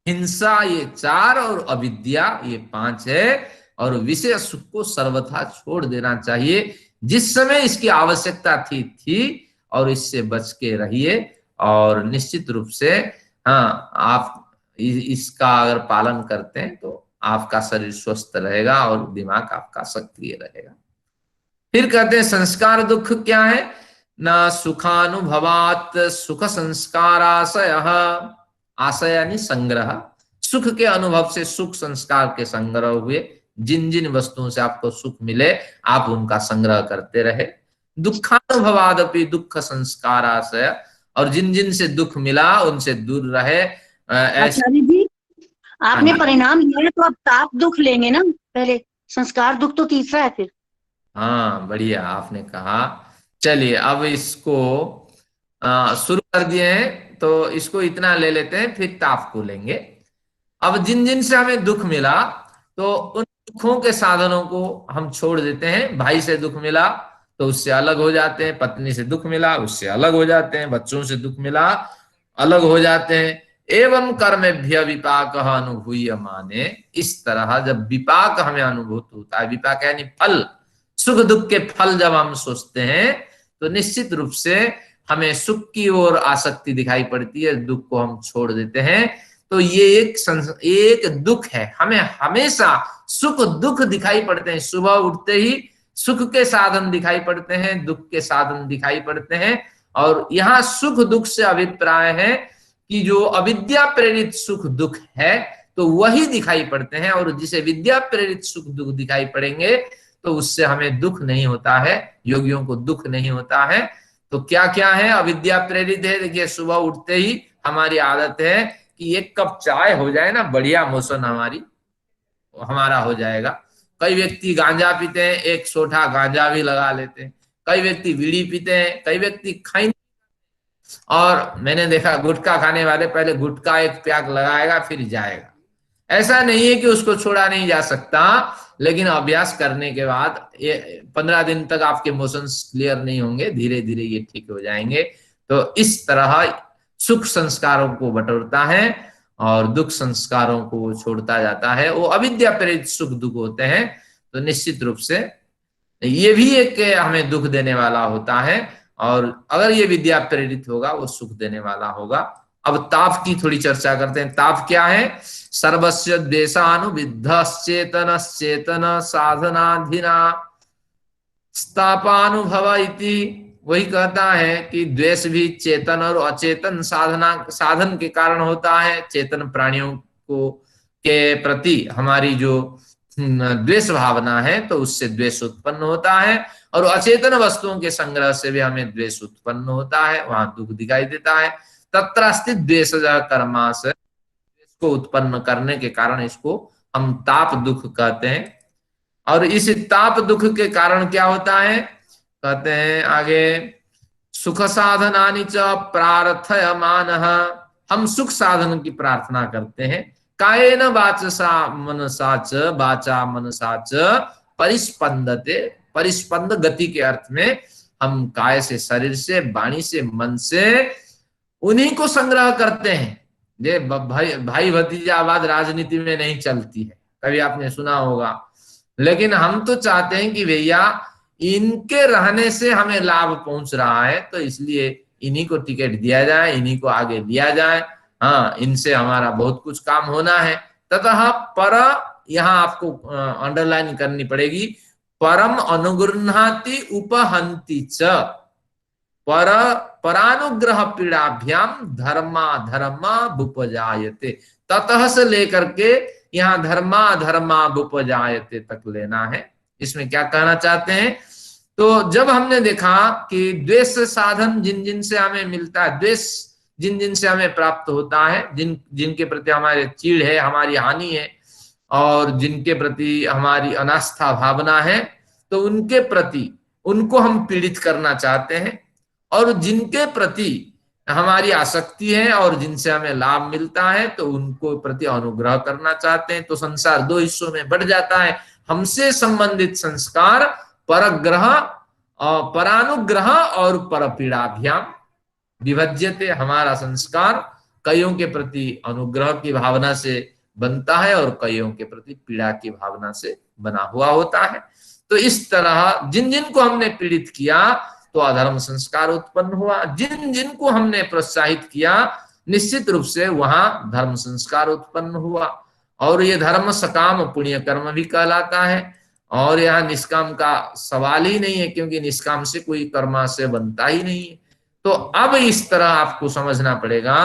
हिंसा ये 4 और अविद्या ये 5 है। और विषय सुख को सर्वथा छोड़ देना चाहिए, जिस समय इसकी आवश्यकता थी और इससे बच के रहिए। और निश्चित रूप से हाँ, आप इसका अगर पालन करते हैं तो आपका शरीर स्वस्थ रहेगा और दिमाग आपका सक्रिय रहेगा। फिर कहते हैं संस्कार दुख क्या है, न सुखानुभवात सुख संस्कार आशय, आशय यानी संग्रह, सुख के अनुभव से सुख संस्कार के संग्रह हुए। जिन जिन वस्तुओं से आपको सुख मिले आप उनका संग्रह करते रहे। दुखानुभवादपि दुख संस्कार आशय, और जिन जिन से दुख मिला उनसे दूर रहे। आचार्य जी, आपने परिणाम लिया है तो अब ताप दुख लेंगे ना, पहले संस्कार दुख तो तीसरा है फिर। हाँ बढ़िया आपने कहा। चलिए अब इसको शुरू कर दिए हैं तो इसको इतना ले लेते हैं, फिर ताप को लेंगे। अब जिन जिन से हमें दुख मिला तो उन दुखों के साधनों को हम छोड़ देते हैं। भाई से दुख मिला तो उससे अलग हो जाते हैं, पत्नी से दुख मिला उससे अलग हो जाते हैं, बच्चों से दुख मिला अलग हो जाते हैं। एवं कर्मेभ्य विपाक अनुभूय माने, इस तरह जब विपाक हमें अनुभूत होता है, विपाक यानी फल, सुख दुख के फल जब हम सोचते हैं तो निश्चित रूप से हमें सुख की ओर आसक्ति दिखाई पड़ती है, दुख को हम छोड़ देते हैं। तो ये एक दुख है, हमें हमेशा सुख दुख दिखाई पड़ते हैं। सुबह उठते ही सुख के साधन दिखाई पड़ते हैं, दुख के साधन दिखाई पड़ते हैं। और यहाँ सुख दुख से अभिप्राय है कि जो अविद्या प्रेरित सुख दुख है तो वही दिखाई पड़ते हैं, और जिसे विद्या प्रेरित सुख दुख दिखाई पड़ेंगे तो उससे हमें दुख नहीं होता है, योगियों को दुख नहीं होता है। तो क्या क्या है अविद्या प्रेरित है, देखिए सुबह उठते ही हमारी आदत है कि एक कप चाय हो जाए ना, बढ़िया मोशन हमारा हो जाएगा। कई व्यक्ति गांजा पीते हैं, एक सोठा गांजा भी लगा लेते हैं। कई व्यक्ति बीड़ी पीते हैं, कई व्यक्ति खैनी, और मैंने देखा गुटखा खाने वाले पहले गुटखा एक प्याक लगाएगा फिर जाएगा। ऐसा नहीं है कि उसको छोड़ा नहीं जा सकता, लेकिन अभ्यास करने के बाद ये 15 दिन तक आपके मोशंस क्लियर नहीं होंगे, धीरे धीरे ये ठीक हो जाएंगे। तो इस तरह सुख संस्कारों को बटोरता है और दुख संस्कारों को छोड़ता जाता है। वो अविद्या प्रेरित सुख दुख होते हैं। तो निश्चित रूप से ये भी एक हमें दुख देने वाला होता है, और अगर ये विद्या प्रेरित होगा वो सुख देने वाला होगा। अब ताप की थोड़ी चर्चा करते हैं। ताप क्या है? सर्वस्य द्वेषानुविद्धश्चेतन चेतन साधनाधिना स्थापानुभव इति। वही कहता है कि द्वेष भी चेतन और अचेतन साधन के कारण होता है। चेतन प्राणियों को के प्रति हमारी जो द्वेष भावना है तो उससे द्वेष उत्पन्न होता है, और अचेतन वस्तुओं के संग्रह से भी हमें द्वेष उत्पन्न होता है, वहां दुख दिखाई देता है। तत्रास्ति द्वेष कर्मा से को उत्पन्न करने के कारण इसको हम ताप दुख कहते हैं। और इस ताप दुख के कारण क्या होता है? कहते हैं आगे, सुख साधनानि च प्रार्थयमानः। हम सुख साधन की प्रार्थना करते हैं। कायेन वाचसा मनसा च वाचा मनसा च परिस्पंदते। परिस्पंद गति के अर्थ में हम काय से, शरीर से, वाणी से, मन से उन्हीं को संग्रह करते हैं। ये भाई भतीजावाद राजनीति में नहीं चलती है, कभी आपने सुना होगा। लेकिन हम तो चाहते हैं कि भैया इनके रहने से हमें लाभ पहुंच रहा है, तो इसलिए इन्हीं को टिकट दिया जाए, इन्हीं को आगे लिया जाए। हाँ, इनसे हमारा बहुत कुछ काम होना है। ततः पर, यहाँ आपको अंडरलाइन करनी पड़ेगी, परम अनुगृह्णाति उपहंति च पर परानुग्रह पीड़ाभ्याम धर्मा धर्मा बुपजायते। ततः से लेकर के यहाँ धर्मा धर्मा बुपजायते तक लेना है। इसमें क्या कहना चाहते हैं? तो जब हमने देखा कि द्वेष साधन जिन जिन से हमें मिलता है, द्वेष जिन जिन से हमें प्राप्त होता है, जिनके प्रति हमारे चीड़ है, हमारी हानि है, और जिनके प्रति हमारी अनास्था भावना है, तो उनके प्रति उनको हम पीड़ित करना चाहते हैं। और जिनके प्रति हमारी आसक्ति है और जिनसे हमें लाभ मिलता है, तो उनको प्रति अनुग्रह करना चाहते हैं। तो संसार दो हिस्सों में बढ़ जाता है। हमसे संबंधित संस्कार परग्रह, परानुग्रह और परपीड़ाभ्याम विभज्यते। हमारा संस्कार कईयों के प्रति अनुग्रह की भावना से बनता है और कईयों के प्रति पीड़ा की भावना से बना हुआ होता है। तो इस तरह जिन जिन को हमने पीड़ित किया तो अधर्म संस्कार उत्पन्न हुआ, जिन जिन को हमने प्रोत्साहित किया निश्चित रूप से वहां धर्म संस्कार उत्पन्न हुआ। और ये धर्म सकाम पुण्य कर्म भी कहलाता है। और यहाँ निष्काम का सवाल ही नहीं है, क्योंकि निष्काम से कोई कर्मा से बनता ही नहीं है। तो अब इस तरह आपको समझना पड़ेगा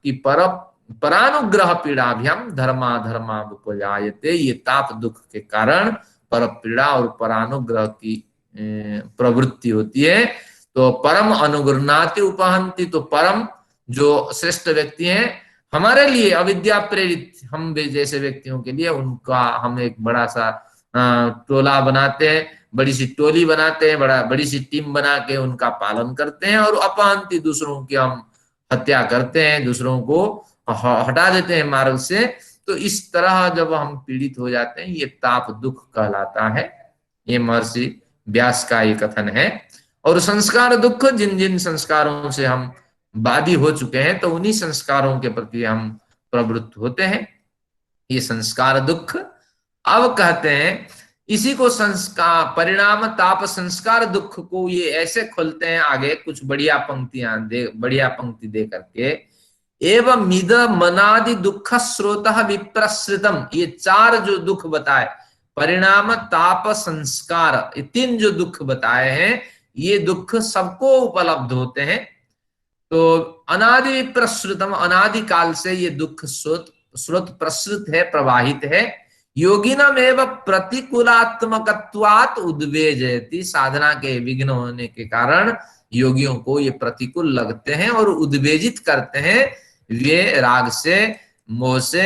कि परानुग्रह पीड़ाभ्याम धर्मा धर्मा उपजायते। ये ताप दुख के कारण पर पीड़ा और परानुग्रह की प्रवृत्ति होती है। तो परम अनुगृह्णाति उपहंति, तो परम जो श्रेष्ठ व्यक्ति हैं हमारे लिए अविद्या प्रेरित हम जैसे व्यक्तियों के लिए, उनका हम एक बड़ा सा टोला बनाते हैं, बड़ी सी टोली बनाते हैं, बड़ी सी टीम बना के उनका पालन करते हैं। और अपहंति, दूसरों की हम हत्या करते हैं, दूसरों को हटा देते हैं मार्ग से। तो इस तरह जब हम पीड़ित हो जाते हैं, ये ताप दुख कहलाता है। ये महर्षि व्यास का ये कथन है। और संस्कार दुख, जिन जिन संस्कारों से हम बाधी हो चुके हैं, तो उन्हीं संस्कारों के प्रति हम प्रवृत्त होते हैं। ये संस्कार दुख। अब कहते हैं इसी को संस्कार परिणाम ताप संस्कार दुख को ये ऐसे खोलते हैं आगे कुछ बढ़िया पंक्ति दे करके, एवं मिद मनादि दुख स्रोत विप्रसृतम। ये चार जो दुख बताए, परिणाम ताप संस्कार, ये तीन जो दुख बताए हैं, ये दुख सबको उपलब्ध होते हैं। तो अनादि प्रसृतम, अनादि काल से ये दुख स्रोत प्रसृत है, प्रवाहित है। योगिनम एव प्रतिकूलात्मकत्वात् उद्वेजयति। साधना के विघ्न होने के कारण योगियों को ये प्रतिकूल लगते हैं और उद्वेजित करते हैं। वे राग से, मोह से,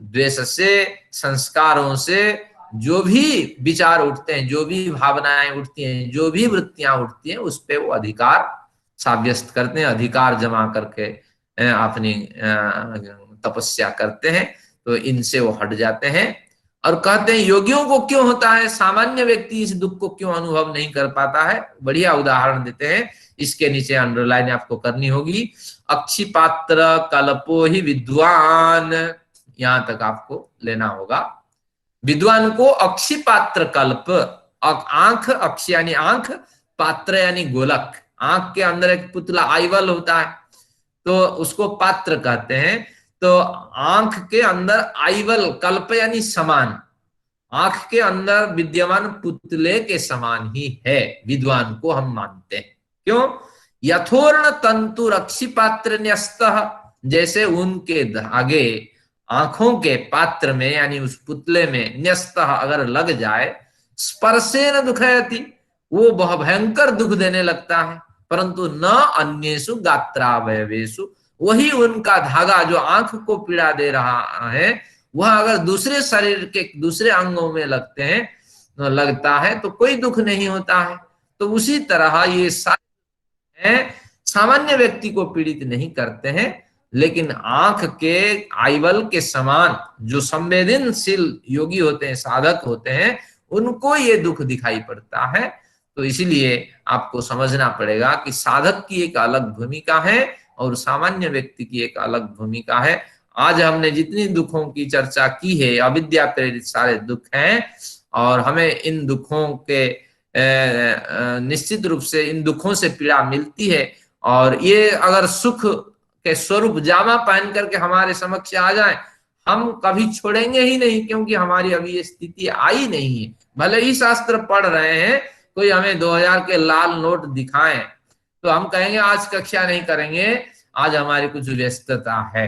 द्वेष से, संस्कारों से जो भी विचार उठते हैं, जो भी भावनाएं उठती हैं, जो भी वृत्तियां उठती हैं, उस पे वो अधिकार साब्यस्त करते हैं, अधिकार जमा करके अपनी तपस्या करते हैं। तो इनसे वो हट जाते हैं और कहते हैं योगियों को क्यों होता है, सामान्य व्यक्ति इस दुख को क्यों अनुभव नहीं कर पाता है। बढ़िया उदाहरण देते हैं, इसके नीचे अंडरलाइन आपको करनी होगी। अक्षिपात्र कल्पो ही विद्वान, यहां तक आपको लेना होगा। विद्वान को अक्षिपात्र कल्प, आंख, अक्ष यानी आंख, पात्र यानी गोलक, आंख के अंदर एक पुतला आईवल होता है तो उसको पात्र कहते हैं। तो आंख के अंदर आईवल, कल्प यानी समान, आंख के अंदर विद्यमान पुतले के समान ही है विद्वान को हम मानते हैं। क्यों? यथोर्ण तंतु रक्षी पात्र न्यस्त, जैसे उनके धागे आंखों के पात्र में यानी उस पुतले में न्यस्त अगर लग जाए, स्पर्शेन दुखयति, वो बहुत भयंकर दुख देने लगता है, परंतु न अन्येषु गात्रावयवेषु, वही उनका धागा जो आंख को पीड़ा दे रहा है वह अगर दूसरे शरीर के दूसरे अंगों में लगता है तो कोई दुख नहीं होता है। तो उसी तरह ये सारे सामान्य व्यक्ति को पीड़ित नहीं करते हैं, लेकिन आंख के आईवल के समान जो संवेदनशील योगी होते हैं, साधक होते हैं, उनको ये दुख दिखाई पड़ता है। तो इसीलिए आपको समझना पड़ेगा कि साधक की एक अलग भूमिका है और सामान्य व्यक्ति की एक अलग भूमिका है। आज हमने जितनी दुखों की चर्चा की है, अविद्या प्रेरित सारे दुख हैं और हमें इन दुखों के निश्चित रूप से इन दुखों से पीड़ा मिलती है। और ये अगर सुख के स्वरूप जामा पहन करके हमारे समक्ष आ जाए, हम कभी छोड़ेंगे ही नहीं, क्योंकि हमारी अभी ये स्थिति आई नहीं है। भले ही शास्त्र पढ़ रहे हैं, कोई हमें 2000 के लाल नोट दिखाएं तो हम कहेंगे आज कक्षा नहीं करेंगे, आज हमारी कुछ व्यस्तता है।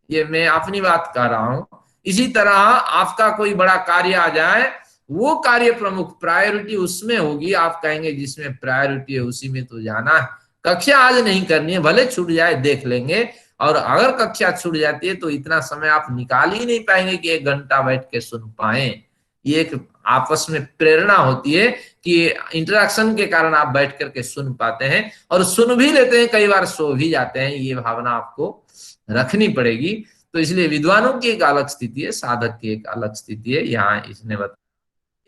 ये मैं अपनी बात कर रहा हूं। इसी तरह आपका कोई बड़ा कार्य आ जाए, वो कार्य प्रमुख प्रायोरिटी उसमें होगी, आप कहेंगे जिसमें प्रायोरिटी है उसी में तो जाना है। कक्षा आज नहीं करनी है, भले छूट जाए देख लेंगे, और अगर कक्षा छूट जाती है तो इतना समय आप निकाल ही नहीं पाएंगे कि 1 घंटा बैठ के सुन पाए। ये एक आपस में प्रेरणा होती है कि इंटरेक्शन के कारण आप बैठ करके सुन पाते हैं, और सुन भी लेते हैं, कई बार सो भी जाते हैं। ये भावना आपको रखनी पड़ेगी। तो इसलिए विद्वानों की एक अलग स्थिति है, साधक की एक अलग स्थिति है। यहाँ इसने बताया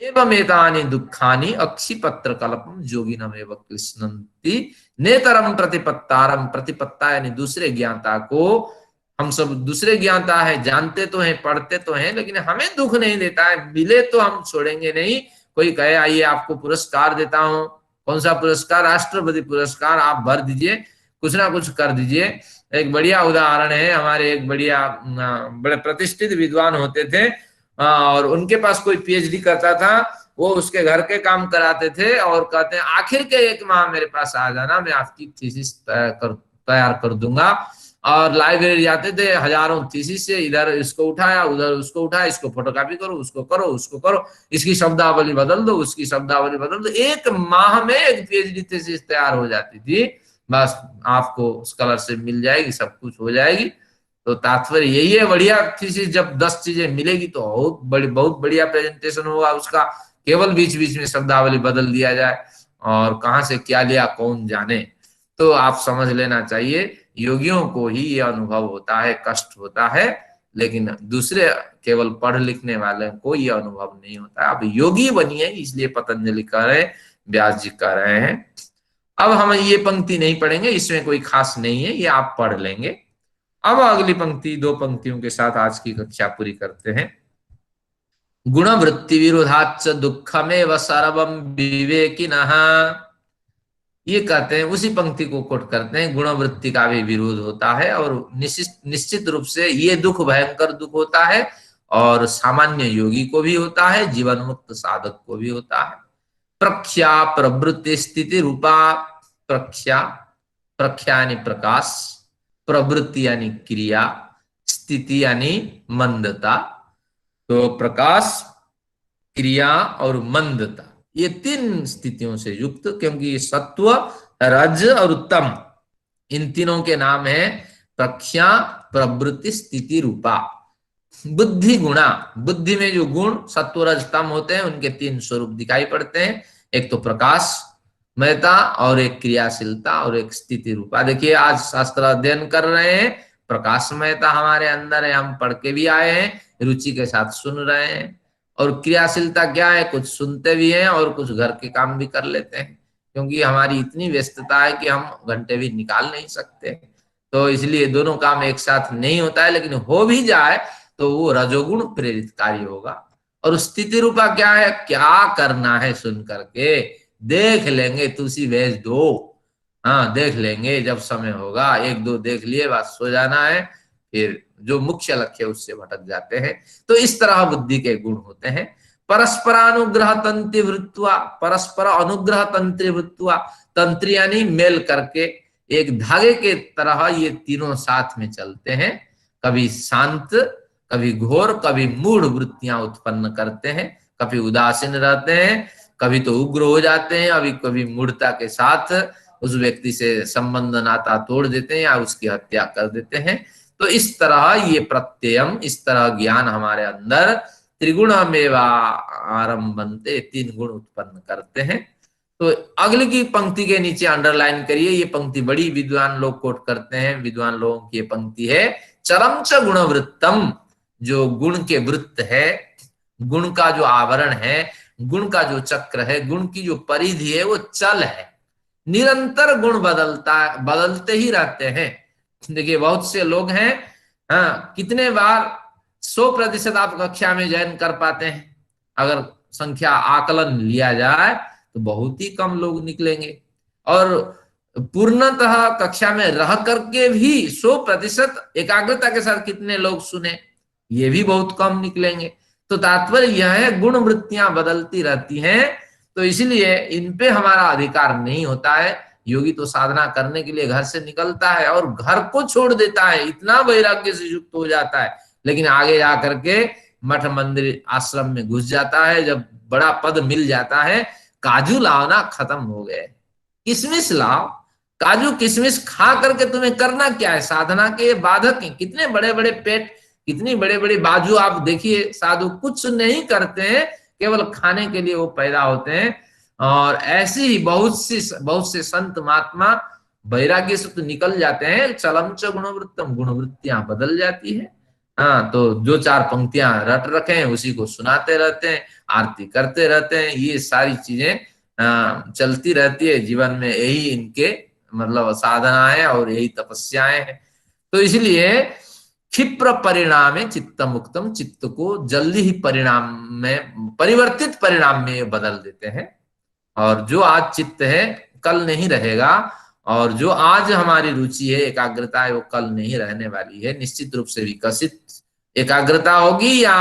एवं एतानि दुखानि अक्षिपत्र कल्पम योगिनमेव कृष्णन्ति नेतरम प्रतिपत्तारम, प्रतिपत्ता यानी दूसरे ज्ञाता को, हम सब दूसरे ज्ञाता है, जानते तो हैं, पढ़ते तो हैं, लेकिन हमें दुख नहीं देता है। मिले तो हम छोड़ेंगे नहीं। कोई कहे आइए आपको पुरस्कार देता हूं, कौन सा पुरस्कार? राष्ट्रपति पुरस्कार, आप भर दीजिए, कुछ ना कुछ कर दीजिए। एक बढ़िया उदाहरण है, हमारे एक बड़े प्रतिष्ठित विद्वान होते थे और उनके पास कोई पीएचडी करता था, वो उसके घर के काम कराते थे और कहते हैं आखिर के 1 माह मेरे पास आ जाना, मैं आपकी थीसिस तैयार कर दूंगा। और लाइब्रेरी जाते थे, हजारों थीसिस से, इधर इसको उठाया, उधर उसको उठाया, इसको फोटोकॉपी करो, उसको करो, उसको करो, इसकी शब्दावली बदल दो, उसकी शब्दावली बदल दो। 1 माह में एक पीएचडी थीसिस तैयार हो जाती थी। बस आपको स्कॉलरशिप मिल जाएगी, सब कुछ हो जाएगी। तो तात्पर्य यही है, बढ़िया थीसिस जब 10 चीजें मिलेगी तो बहुत बढ़िया प्रेजेंटेशन होगा उसका। केवल बीच बीच में शब्दावली बदल दिया जाए और कहां से क्या लिया कौन जाने। तो आप समझ लेना चाहिए, योगियों को ही ये अनुभव होता है, कष्ट होता है, लेकिन दूसरे केवल पढ़ लिखने वाले को ये अनुभव नहीं होता। अब योगी बनिए, इसलिए पतंजलि कह रहे, व्यास जी कह रहे हैं। अब हम ये पंक्ति नहीं पढ़ेंगे, इसमें कोई खास नहीं है, ये आप पढ़ लेंगे। अब अगली पंक्ति, 2 पंक्तियों के साथ आज की कक्षा पूरी करते हैं। गुणवृत्ति विरोधाच दुखमेव सर्वम विवेकिनः, ये कहते हैं, उसी पंक्ति को कोट करते हैं, गुणवृत्ति का भी विरोध होता है और निश्चित रूप से ये दुख भयंकर दुख होता है और सामान्य योगी को भी होता है, जीवन मुक्त साधक को भी होता है। प्रख्या प्रवृत्ति स्थिति रूपा, प्रख्या, प्रख्या यानी प्रकाश, प्रवृत्ति यानी क्रिया, स्थिति यानी मंदता। तो प्रकाश, क्रिया और मंदता, ये 3 स्थितियों से युक्त, क्योंकि सत्व, रज और तम, इन तीनों के नाम है प्रख्या प्रवृत्ति स्थिति रूपा। बुद्धि गुणा, बुद्धि में जो गुण सत्व रज तम होते हैं उनके 3 स्वरूप दिखाई पड़ते हैं, एक तो प्रकाशमयता और एक क्रियाशीलता और एक स्थिति रूपा। देखिए आज शास्त्र अध्ययन कर रहे हैं, प्रकाशमयता हमारे अंदर है, हम पढ़ के भी आए हैं, रुचि के साथ सुन रहे हैं। और क्रियाशीलता क्या है, कुछ सुनते भी हैं और कुछ घर के काम भी कर लेते हैं, क्योंकि हमारी इतनी व्यस्तता है कि हम घंटे भी निकाल नहीं सकते। तो इसलिए दोनों काम एक साथ नहीं होता है, लेकिन हो भी जाए तो वो रजोगुण प्रेरित कार्य होगा। और स्थिति रूपा क्या है, क्या करना है सुन करके देख लेंगे, तुलसी भेज दो, हाँ देख लेंगे जब समय होगा, 1-2 देख लिए बस सो जाना है, फिर जो मुख्य लक्ष्य उससे भटक जाते हैं। तो इस तरह बुद्धि के गुण होते हैं। परस्परानुग्रह तंत्र वृत्वा, परस्पर अनुग्रह तंत्र वृत्वा, तंत्र यानी मेल करके एक धागे के तरह ये तीनों साथ में चलते हैं। कभी शांत, कभी घोर, कभी मूढ़ वृत्तियां उत्पन्न करते हैं, कभी उदासीन रहते हैं, कभी तो उग्र हो जाते हैं, अभी कभी मूढ़ता के साथ उस व्यक्ति से संबंध नाता तोड़ देते हैं या उसकी हत्या कर देते हैं। तो इस तरह ये प्रत्ययम, इस तरह ज्ञान हमारे अंदर त्रिगुणमेवा आरंभन्ते, 3 गुण उत्पन्न करते हैं। तो अगली की पंक्ति के नीचे अंडरलाइन करिए, ये पंक्ति बड़ी विद्वान लोग कोट करते हैं, विद्वान लोगों की ये पंक्ति है, चरम च गुणवृत्तम, जो गुण के वृत्त है, गुण का जो आवरण है, गुण का जो चक्र है, गुण की जो परिधि है वो चल है, निरंतर गुण बदलते ही रहते हैं। देखिए बहुत से लोग हैं, हाँ कितने बार 100% आप कक्षा में जॉइन कर पाते हैं, अगर संख्या आकलन लिया जाए तो बहुत ही कम लोग निकलेंगे। और पूर्णतः कक्षा में रह करके भी 100% एकाग्रता के साथ कितने लोग सुने, ये भी बहुत कम निकलेंगे। तो तात्पर्य यह है गुण वृत्तियां बदलती रहती हैं, तो इसलिए इन पे हमारा अधिकार नहीं होता है। योगी तो साधना करने के लिए घर से निकलता है और घर को छोड़ देता है, इतना वैराग्य से युक्त हो जाता है, लेकिन आगे जाकर के मठ मंदिर आश्रम में घुस जाता है, जब बड़ा पद मिल जाता है, काजू लाना खत्म हो गए, किशमिश लाओ, काजू किशमिश खा करके तुम्हें करना क्या है, साधना के बाधक हैं। कितने बड़े बड़े पेट, कितनी बड़े बड़े बाजू, आप देखिए साधु कुछ नहीं करते हैं, केवल खाने के लिए वो पैदा होते हैं। और ऐसे ही बहुत से संत महात्मा वैराग्य से तो निकल जाते हैं, चलम च गुणवृत्तम, गुणवृत्तियां बदल जाती है। हाँ तो जो 4 पंक्तियां रट रखे हैं उसी को सुनाते रहते हैं, आरती करते रहते हैं, ये सारी चीजें चलती रहती है जीवन में, यही इनके मतलब साधना है और यही तपस्याएं हैं। तो इसलिए क्षिप्र परिणाम चित्त मुक्तम, चित्त को जल्दी ही परिणाम में, परिवर्तित परिणाम में बदल देते हैं। और जो आज चित्त है कल नहीं रहेगा, और जो आज हमारी रुचि है, एकाग्रता है, वो कल नहीं रहने वाली है। निश्चित रूप से विकसित एकाग्रता होगी या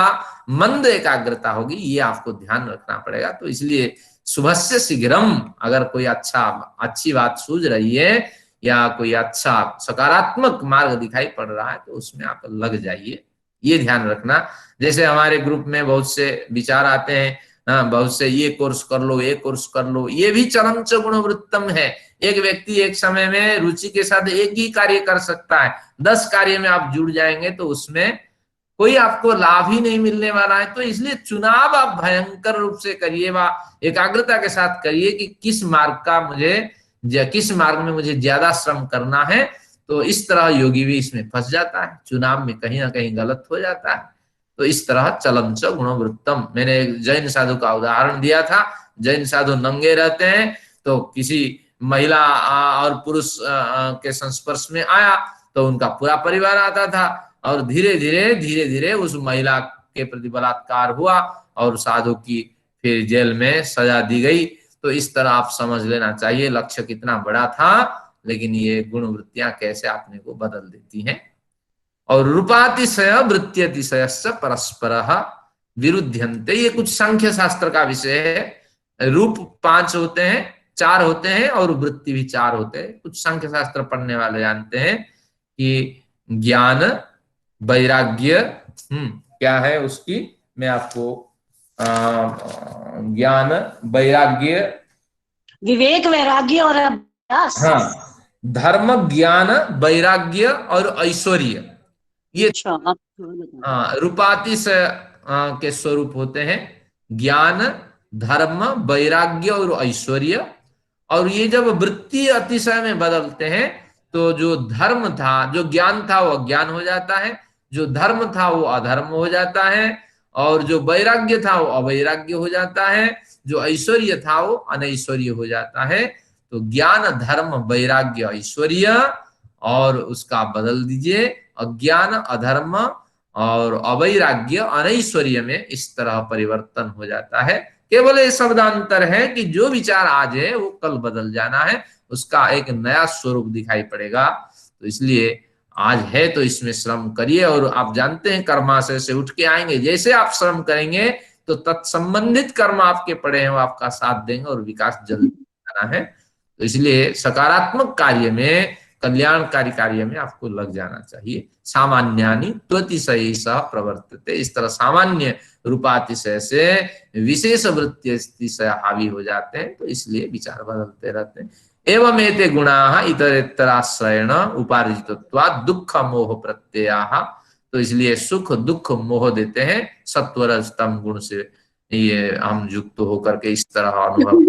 मंद एकाग्रता होगी, ये आपको ध्यान रखना पड़ेगा। तो इसलिए सुबह से शीघ्रम, अगर कोई अच्छी बात सूझ रही है या कोई अच्छा सकारात्मक मार्ग दिखाई पड़ रहा है तो उसमें आप लग जाइए, ये ध्यान रखना। जैसे हमारे ग्रुप में बहुत से विचार आते हैं, बहुत से ये कोर्स कर लो, ये कोर्स कर लो, ये भी चरम च गुणवृत्तम है। एक व्यक्ति एक समय में रुचि के साथ एक ही कार्य कर सकता है, 10 कार्य में आप जुड़ जाएंगे तो उसमें कोई आपको लाभ ही नहीं मिलने वाला है। तो इसलिए चुनाव आप भयंकर रूप से करिए, व एकाग्रता के साथ करिए कि किस मार्ग में मुझे ज्यादा श्रम करना है। तो इस तरह योगी भी इसमें फंस जाता है, चुनाव में कहीं ना कहीं गलत हो जाता है। तो इस तरह चलम च गुणवृत्तम, मैंने एक जैन साधु का उदाहरण दिया था। जैन साधु नंगे रहते हैं, तो किसी महिला और पुरुष के संस्पर्श में आया तो उनका पूरा परिवार आता था, और धीरे धीरे उस महिला के प्रति बलात्कार हुआ और साधु की फिर जेल में सजा दी गई। तो इस तरह आप समझ लेना चाहिए लक्ष्य कितना बड़ा था, लेकिन ये गुण वृत्तियां कैसे अपने को बदल देती हैं। और रूपातिशय वृत्त्यतिशय परस्पर विरुद्ध्यन्ते, ये कुछ सांख्य शास्त्र का विषय है। रूप 5 होते हैं, 4 होते हैं, और वृत्ति भी 4 होते हैं। कुछ सांख्य शास्त्र पढ़ने वाले जानते हैं कि ज्ञान वैराग्य क्या है उसकी, मैं आपको ज्ञान वैराग्य, विवेक वैराग्य और अभ्यास, हाँ धर्म, ज्ञान, वैराग्य और ऐश्वर्य, ये अच्छा, आप थोड़ा बताएं। रूपातिश के स्वरूप होते हैं। ज्ञान, धर्म, वैराग्य और ऐश्वर्य। और ये जब वृत्ति अतिशय में बदलते हैं तो जो धर्म था, जो ज्ञान था वो अज्ञान हो जाता है, जो धर्म था वो अधर्म हो जाता है, और जो वैराग्य था वो अवैराग्य हो जाता है, जो ऐश्वर्य था वो अनैश्वर्य हो जाता है। तो ज्ञान, धर्म, वैराग्य, ऐश्वर्य, और उसका बदल दीजिए अज्ञान, अधर्म और अवैराग्य, अनैश्वर्य में इस तरह परिवर्तन हो जाता है। केवल ये शब्दांतर है कि जो विचार आज है वो कल बदल जाना है, उसका एक नया स्वरूप दिखाई पड़ेगा। तो इसलिए आज है तो इसमें श्रम करिए। और आप जानते हैं कर्माशय से उठ के आएंगे, जैसे आप श्रम करेंगे तो तत्संबंधित कर्म आपके पड़े हैं वो आपका साथ देंगे और विकास जल्दी आना है। तो इसलिए सकारात्मक कार्य में, कल्याणकारी कार्य में आपको लग जाना चाहिए। सामान्यानि त्वतिशय सह प्रवर्तते, इस तरह सामान्य रूपातिशय से विशेष वृत्ति अतिशय हावी हो जाते हैं, तो इसलिए विचार बदलते रहते हैं। एवं एते गुणाः इतरेतराश्रयेण उपार्जितत्वात् दुःख मोह प्रत्ययाः, तो इसलिए सुख दुख मोह देते हैं सत्व रज तम गुण से ये हम युक्त होकर के इस तरह अनुभव।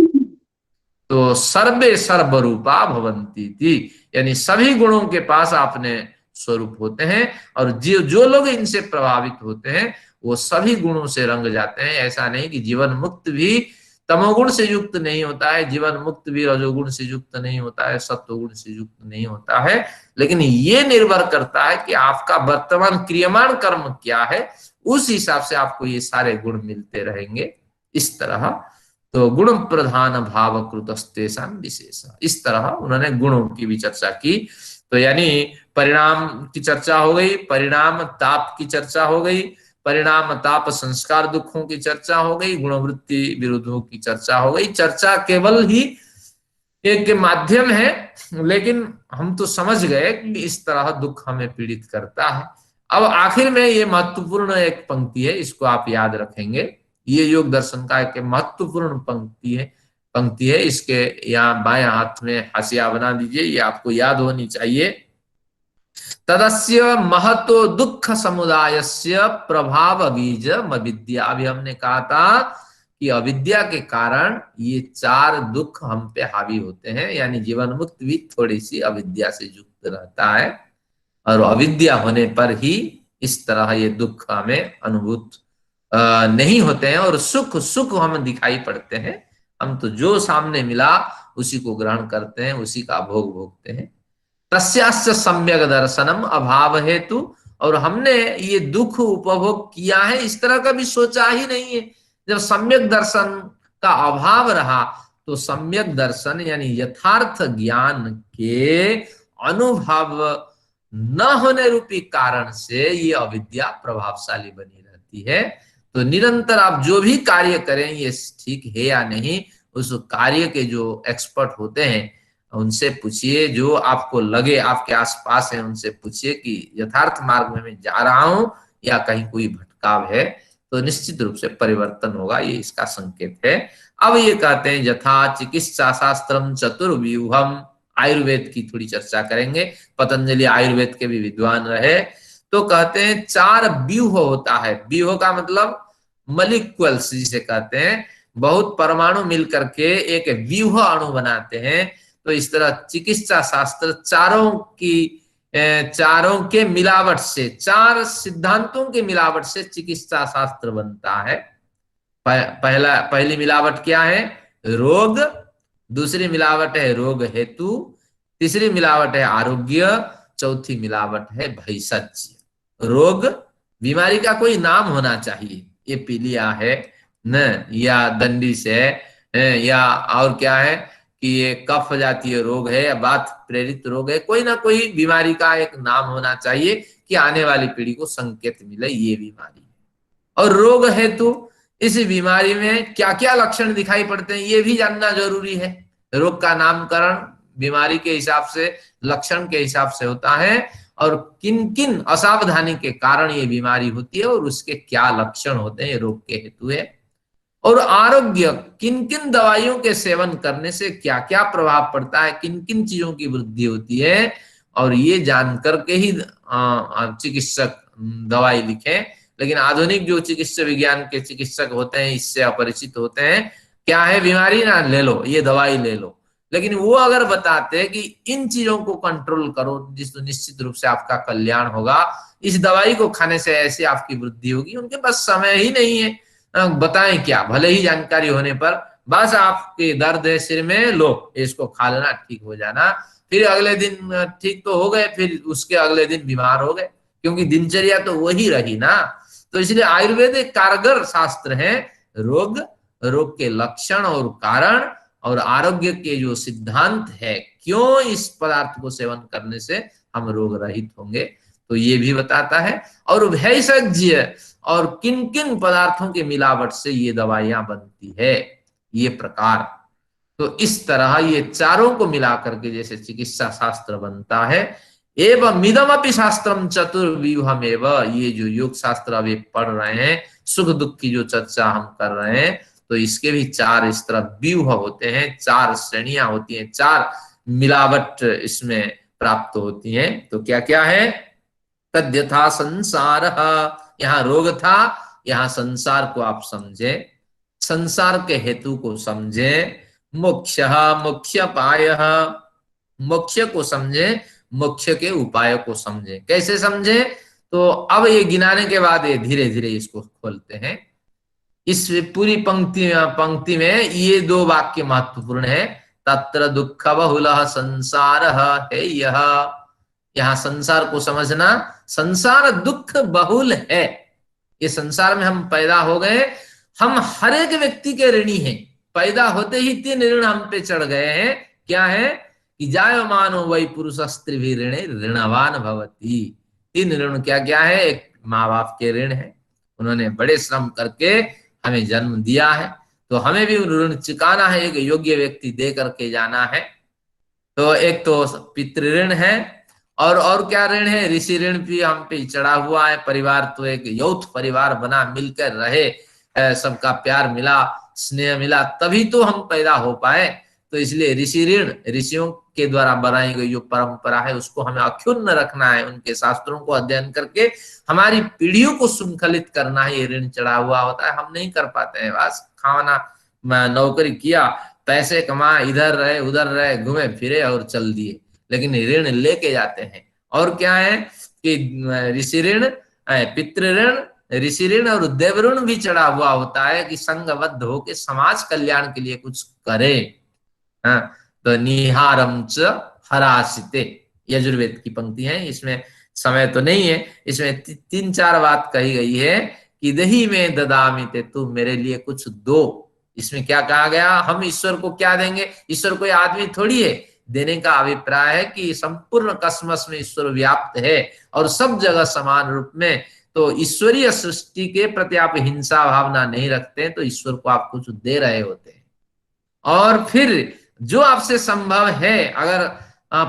तो सर्वे सर्वरूपा भवंती थी, यानी सभी गुणों के पास अपने स्वरूप होते हैं, और जो जो लोग इनसे प्रभावित होते हैं वो सभी गुणों से रंग जाते हैं। ऐसा नहीं कि जीवन मुक्त भी तमोगुण से युक्त नहीं होता है, जीवन मुक्त भी रजोगुण से युक्त नहीं होता है, सत्वगुण से युक्त नहीं होता है, लेकिन ये निर्भर करता है कि आपका वर्तमान क्रियमान कर्म क्या है, उस हिसाब से आपको ये सारे गुण मिलते रहेंगे। इस तरह तो गुण प्रधान भाव कृतस्तेषां विशेष, इस तरह उन्होंने गुणों की भी चर्चा की। तो यानी परिणाम की चर्चा हो गई, परिणाम ताप की चर्चा हो गई, परिणाम ताप संस्कार दुखों की चर्चा हो गई, गुणवृत्ति विरुद्धों की चर्चा हो गई। चर्चा केवल ही एक माध्यम है, लेकिन हम तो समझ गए कि इस तरह दुख हमें पीड़ित करता है। अब आखिर में ये महत्वपूर्ण एक पंक्ति है, इसको आप याद रखेंगे। ये योग दर्शन का एक महत्वपूर्ण पंक्ति है। इसके यहाँ बाएं हाथ में हाशिया बना दीजिए, ये आपको याद होनी चाहिए। तदस्य महतो दुख समुदायस्य प्रभाव बीज अविद्या। अभी हमने कहा था कि अविद्या के कारण ये चार दुख हम पे हावी होते हैं, यानी जीवन मुक्त भी थोड़ी सी अविद्या से युक्त रहता है, और अविद्या होने पर ही इस तरह ये दुख हमें अनुभूत नहीं होते हैं, और सुख सुख हम दिखाई पड़ते हैं। हम तो जो सामने मिला उसी को ग्रहण करते हैं, उसी का भोग भोगते हैं। तस्यास्य सम्यक दर्शनम अभाव हेतु, और हमने ये दुख उपभोग किया है इस तरह का भी सोचा ही नहीं है। जब सम्यक दर्शन का अभाव रहा तो सम्यक दर्शन यानी यथार्थ ज्ञान के अनुभव न होने रूपी कारण से ये अविद्या प्रभावशाली बनी रहती है। तो निरंतर आप जो भी कार्य करें ये ठीक है या नहीं, उस कार्य के जो एक्सपर्ट होते हैं उनसे पूछिए, जो आपको लगे आपके आसपास है उनसे पूछिए कि यथार्थ मार्ग में मैं जा रहा हूं या कहीं कोई भटकाव है, तो निश्चित रूप से परिवर्तन होगा, ये इसका संकेत है। अब ये कहते हैं यथा चिकित्सा शास्त्रम चतुर्व्यूहम, आयुर्वेद की थोड़ी चर्चा करेंगे। पतंजलि आयुर्वेद के भी विद्वान रहे, तो कहते हैं चार व्यूह होता है। व्यूह का मतलब मलिक्वल्स जिसे कहते हैं, बहुत परमाणु मिलकर के एक व्यूह अणु बनाते हैं। तो इस तरह चिकित्सा शास्त्र चारों के मिलावट से, चार सिद्धांतों के मिलावट से चिकित्सा शास्त्र बनता है। पहली मिलावट क्या है? रोग। दूसरी मिलावट है रोग हेतु। तीसरी मिलावट है आरोग्य। चौथी मिलावट है भैषज्य। रोग, बीमारी का कोई नाम होना चाहिए, ये पीलिया है न, या दंडिस है, या और क्या है कि ये कफ जातीय रोग है या बात प्रेरित रोग है, कोई ना कोई बीमारी का एक नाम होना चाहिए कि आने वाली पीढ़ी को संकेत मिले ये बीमारी है। और रोग हेतु इस बीमारी में क्या क्या लक्षण दिखाई पड़ते हैं ये भी जानना जरूरी है। रोग का नामकरण बीमारी के हिसाब से, लक्षण के हिसाब से होता है, और किन किन असावधानी के कारण ये बीमारी होती है और उसके क्या लक्षण होते हैं, ये रोग के हेतु है। और आरोग्य, किन किन दवाइयों के सेवन करने से क्या क्या प्रभाव पड़ता है, किन किन चीजों की वृद्धि होती है, और ये जान करके ही चिकित्सक दवाई लिखे। लेकिन आधुनिक जो चिकित्सा विज्ञान के चिकित्सक होते हैं इससे अपरिचित होते हैं। क्या है बीमारी, ना ले लो ये दवाई ले लो। लेकिन वो अगर बताते हैं कि इन चीजों को कंट्रोल करो जिस तो निश्चित रूप से आपका कल्याण होगा, इस दवाई को खाने से ऐसे आपकी वृद्धि होगी, उनके पास समय ही नहीं है बताएं क्या। भले ही जानकारी होने पर बस आपके दर्द है सिर में, लो इसको खा लेना ठीक हो जाना, फिर अगले दिन ठीक तो हो गए, फिर उसके अगले दिन बीमार हो गए, क्योंकि दिनचर्या तो वही रही ना। तो इसलिए आयुर्वेद एक कारगर शास्त्र है। रोग, रोग के लक्षण और कारण और आरोग्य के जो सिद्धांत है, क्यों इस पदार्थ को सेवन करने से हम रोग रहित होंगे, तो ये भी बताता है। और भेषज और किन किन पदार्थों के मिलावट से ये दवाइयां बनती है, ये प्रकार। तो इस तरह ये चारों को मिला करके जैसे चिकित्सा शास्त्र बनता है। एवं मिदमपि शास्त्रम चतुर्व्यूहम एवं, ये जो योग शास्त्र अभी पढ़ रहे हैं, सुख दुख की जो चर्चा हम कर रहे हैं, तो इसके भी चार इस तरह व्यूह होते हैं, चार श्रेणियां होती हैं, चार मिलावट इसमें प्राप्त होती हैं। तो क्या क्या है, तद्यथा संसार, यहाँ रोग था, यहाँ संसार को आप समझे, संसार के हेतु को समझे। मोक्ष, मोक्ष पाय, मोक्ष को समझे, मोक्ष के उपाय को समझे। कैसे समझे, तो अब ये गिनाने के बाद ये धीरे धीरे इसको खोलते हैं। इस पूरी पंक्ति में ये दो वाक्य महत्वपूर्ण है। तत्र दुख बहुल संसार है यह, यहाँ संसार को समझना, संसार दुख बहुल है। ये संसार में हम पैदा हो गए, हम हर एक व्यक्ति के ऋणी हैं। पैदा होते ही 3 ऋण हम पे चढ़ गए हैं। क्या है कि जायमानो वै पुरुष स्त्री भी ऋणे ऋणवान भवती। 3 ऋण क्या क्या है, एक माँ बाप के ऋण है, उन्होंने बड़े श्रम करके हमें जन्म दिया है, तो हमें भी ऋण चुकाना है, एक योग्य व्यक्ति दे करके जाना है। तो एक तो पितृ ऋण है, और क्या ऋण है, ऋषि ऋण भी हम पे चढ़ा हुआ है। परिवार तो एक यौथ परिवार बना, मिलकर रहे, सबका प्यार मिला, स्नेह मिला, तभी तो हम पैदा हो पाए। तो इसलिए ऋषि ऋण, ऋषियों के द्वारा बनाई गई जो परंपरा है उसको हमें अक्षुण्ण रखना है, उनके शास्त्रों को अध्ययन करके हमारी पीढ़ियों को श्रृंखलित करना है। ये ऋण चढ़ा हुआ होता है, हम नहीं कर पाते हैं, बस खाना नौकरी किया, पैसे कमा, इधर रहे उधर रहे, घूमे फिरे और चल दिए, लेकिन ऋण लेके जाते हैं। और क्या है कि ऋषि ऋण, पितृ ऋण, ऋषि ऋण और देव ऋण भी चढ़ा हुआ होता है कि संगबद्ध होके समाज कल्याण के लिए कुछ करे। हाँ, तो निहारम च हरासिते, यजुर्वेद की पंक्ति है, इसमें समय तो नहीं है, इसमें 3-4 बात कही गई है कि दही में ददामिते, तू मेरे लिए कुछ दो। इसमें क्या कहा गया, हम ईश्वर को क्या देंगे, ईश्वर कोई आदमी थोड़ी है। देने का अभिप्राय है कि संपूर्ण कस्मस में ईश्वर व्याप्त है और सब जगह समान रूप में। तो ईश्वरीय सृष्टि के प्रति आप हिंसा भावना नहीं रखते, तो ईश्वर को आप कुछ दे रहे होते हैं। और फिर जो आपसे संभव है, अगर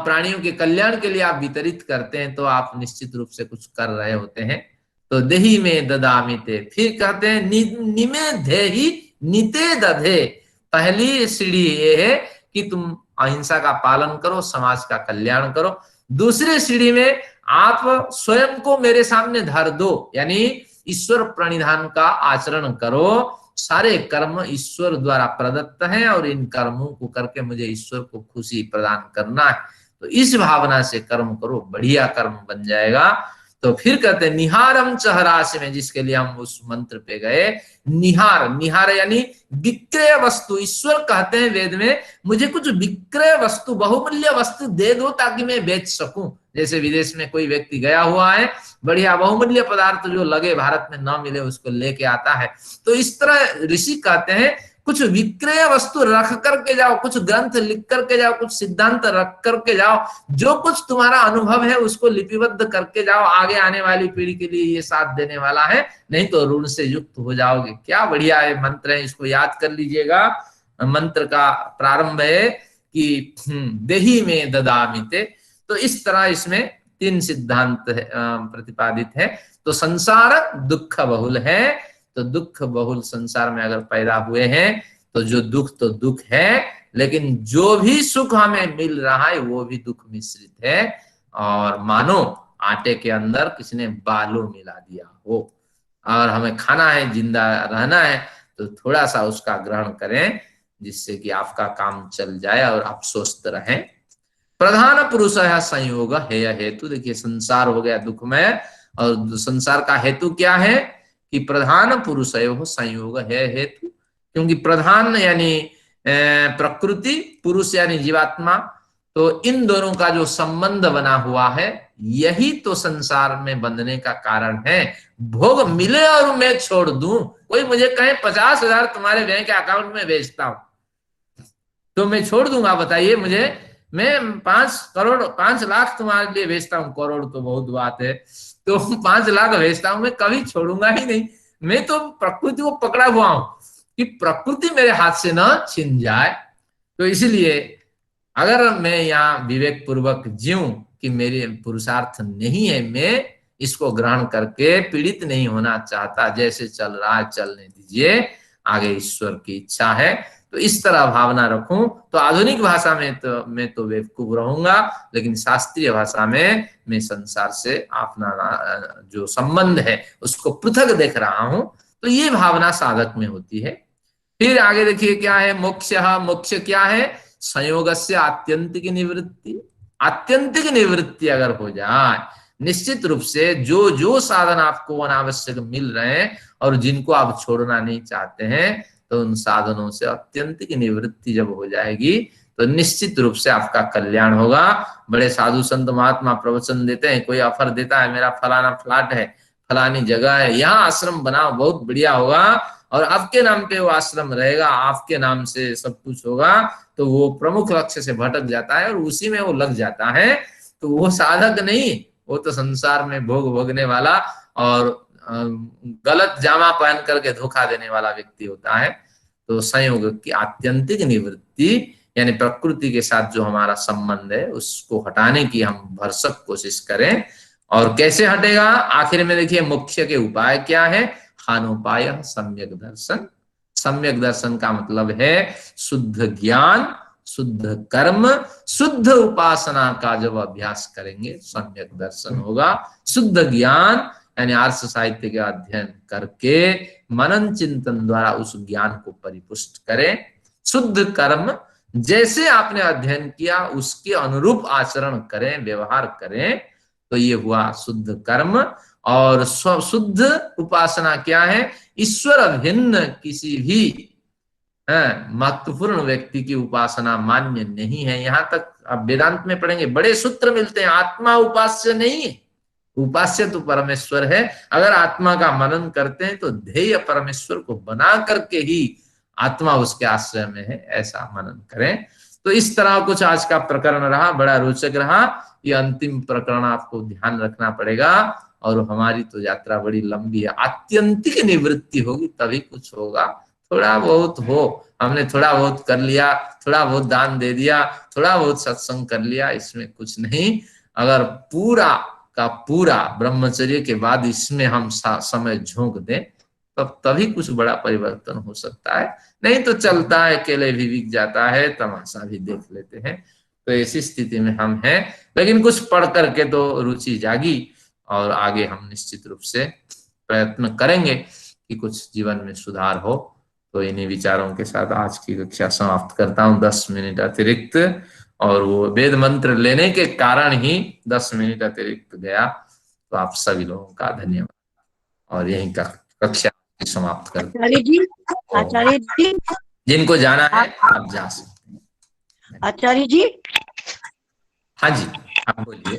प्राणियों के कल्याण के लिए आप वितरित करते हैं, तो आप निश्चित रूप से कुछ कर रहे होते हैं। तो देही में ददामिते, फिर कहते हैं निमे देही निते दधे। पहली सीढ़ी ये है कि तुम अहिंसा का पालन करो, समाज का कल्याण करो। दूसरी सीढ़ी में आप स्वयं को मेरे सामने धर दो, यानी ईश्वर प्रणिधान का आचरण करो। सारे कर्म ईश्वर द्वारा प्रदत्त हैं और इन कर्मों को करके मुझे ईश्वर को खुशी प्रदान करना है। तो इस भावना से कर्म करो, बढ़िया कर्म बन जाएगा। तो फिर कहते हैं निहारम चहराशि में, जिसके लिए हम उस मंत्र पे गए। निहार, निहार यानी विक्रय वस्तु। ईश्वर कहते हैं वेद में, मुझे कुछ विक्रय वस्तु, बहुमूल्य वस्तु दे दो ताकि मैं बेच सकूं। जैसे विदेश में कोई व्यक्ति गया हुआ है, बढ़िया बहुमूल्य पदार्थ जो लगे भारत में न मिले उसको लेके आता है। तो इस तरह ऋषि कहते हैं कुछ विक्रय वस्तु रख करके जाओ, कुछ ग्रंथ लिख करके जाओ, कुछ सिद्धांत रख करके जाओ, जो कुछ तुम्हारा अनुभव है उसको लिपिबद्ध करके जाओ, आगे आने वाली पीढ़ी के लिए ये साथ देने वाला है, नहीं तो ऋण से युक्त हो जाओगे। क्या बढ़िया है मंत्र है, इसको याद कर लीजिएगा। मंत्र का प्रारंभ है कि देही में ददामिते। तो इस तरह इसमें 3 सिद्धांत प्रतिपादित है। तो संसार दुख बहुल है, तो दुख बहुल संसार में अगर पैदा हुए हैं तो जो दुख तो दुख है, लेकिन जो भी सुख हमें मिल रहा है वो भी दुख मिश्रित है, और मानो आटे के अंदर किसी ने बालू मिला दिया हो। और हमें खाना है, जिंदा रहना है, तो थोड़ा सा उसका ग्रहण करें जिससे कि आपका काम चल जाए और आप स्वस्थ रहें। प्रधान पुरुष है संयोग है हेतु। देखिए संसार हो गया दुखमय, और संसार का हेतु क्या है कि प्रधान पुरुष है वो संयोग है हेतु। क्योंकि प्रधान यानी प्रकृति, पुरुष यानी जीवात्मा, तो इन दोनों का जो संबंध बना हुआ है यही तो संसार में बंधने का कारण है। भोग मिले और मैं छोड़ दूं, कोई मुझे कहे 50,000 तुम्हारे बैंक अकाउंट में भेजता हूं तो मैं छोड़ दूंगा, बताइए मुझे? मैं 5 करोड़ 5 लाख तुम्हारे लिए भेजता हूँ, करोड़ तो बहुत बात है, तो 5 लाख भेजता हूं, मैं कभी छोड़ूंगा ही नहीं। मैं तो प्रकृति को पकड़ा हुआ हूं कि प्रकृति मेरे हाथ से न छिन जाए। तो इसलिए अगर मैं यहाँ विवेक पूर्वक जीऊं कि मेरे पुरुषार्थ नहीं है, मैं इसको ग्रहण करके पीड़ित नहीं होना चाहता, जैसे चल रहा है चलने दीजिए, आगे ईश्वर की इच्छा है, तो इस तरह भावना रखूं तो आधुनिक भाषा में तो मैं तो बेवकूफ रहूंगा, लेकिन शास्त्रीय भाषा में मैं संसार से अपना जो संबंध है उसको पृथक देख रहा हूं। तो ये भावना साधक में होती है। फिर आगे देखिए क्या है, मोक्ष। मोक्ष क्या है? संयोग से आत्यंतिक निवृत्ति। आत्यंतिक निवृत्ति अगर हो जाए, निश्चित रूप से जो जो साधन आपको अनावश्यक मिल रहे हैं और जिनको आप छोड़ना नहीं चाहते हैं, तो उन साधनों से अत्यंतिक निवृत्ति जब हो जाएगी तो निश्चित रूप से आपका कल्याण होगा। बड़े साधु संत महात्मा प्रवचन देते हैं, कोई ऑफर देता है मेरा फलाना फ्लैट है, फलानी जगह है, यहाँ आश्रम बनाओ, बहुत बढ़िया होगा, और आपके नाम पे वो आश्रम रहेगा, आपके नाम से सब कुछ होगा, तो वो प्रमुख लक्ष्य से भटक जाता है और उसी में वो लग जाता है। तो वो साधक नहीं, वो तो संसार में भोग भोगने वाला और गलत जामा पहन करके धोखा देने वाला व्यक्ति होता है। तो संयोग की आत्यंतिक निवृत्ति यानी प्रकृति के साथ जो हमारा संबंध है उसको हटाने की हम भरसक कोशिश करें। और कैसे हटेगा? आखिर में देखिए मुख्य के उपाय क्या है? हानोपाय सम्यक दर्शन। सम्यक दर्शन का मतलब है शुद्ध ज्ञान, शुद्ध कर्म, शुद्ध उपासना का जब अभ्यास करेंगे सम्यक दर्शन होगा। शुद्ध ज्ञान यानी आर्ष साहित्य का अध्ययन करके मनन चिंतन द्वारा उस ज्ञान को परिपुष्ट करें। शुद्ध कर्म, जैसे आपने अध्ययन किया उसके अनुरूप आचरण करें, व्यवहार करें, तो ये हुआ शुद्ध कर्म। और शुद्ध उपासना क्या है? ईश्वर भिन्न किसी भी महत्वपूर्ण व्यक्ति की उपासना मान्य नहीं है। यहां तक आप वेदांत में पढ़ेंगे, बड़े सूत्र मिलते हैं, आत्मा उपास्य नहीं है, उपास्य तो परमेश्वर है। अगर आत्मा का मनन करते हैं तो ध्येय परमेश्वर को बना करके ही आत्मा उसके आश्रय में है, ऐसा मनन करें। तो इस तरह कुछ आज का प्रकरण रहा, बड़ा रोचक रहा। ये अंतिम प्रकरण आपको ध्यान रखना पड़ेगा, और हमारी तो यात्रा बड़ी लंबी है। आत्यंतिक निवृत्ति होगी तभी कुछ होगा। थोड़ा बहुत हो, हमने थोड़ा बहुत कर लिया, थोड़ा बहुत दान दे दिया, थोड़ा बहुत सत्संग कर लिया, इसमें कुछ नहीं। अगर पूरा का पूरा ब्रह्मचर्य के बाद इसमें हम समय झोंक दें तब तभी कुछ बड़ा परिवर्तन हो सकता है। नहीं तो चलता है, केले भी बिक जाता है, तमाशा भी देख लेते हैं। तो ऐसी स्थिति में हम हैं, लेकिन कुछ पढ़ करके तो रुचि जागी, और आगे हम निश्चित रूप से प्रयत्न करेंगे कि कुछ जीवन में सुधार हो। तो इन्हीं विचारों के साथ आज की कक्षा समाप्त करता हूँ। 10 मिनट अतिरिक्त, और वो वेद मंत्र लेने के कारण ही 10 मिनट अतिरिक्त गया। तो आप सभी लोगों का धन्यवाद, और यहीं का कक्षा समाप्त करते हैं। आचार्य जी, जिनको जाना है आप जा सकते हैं। आचार्य जी। हाँ जी, आप बोलिए।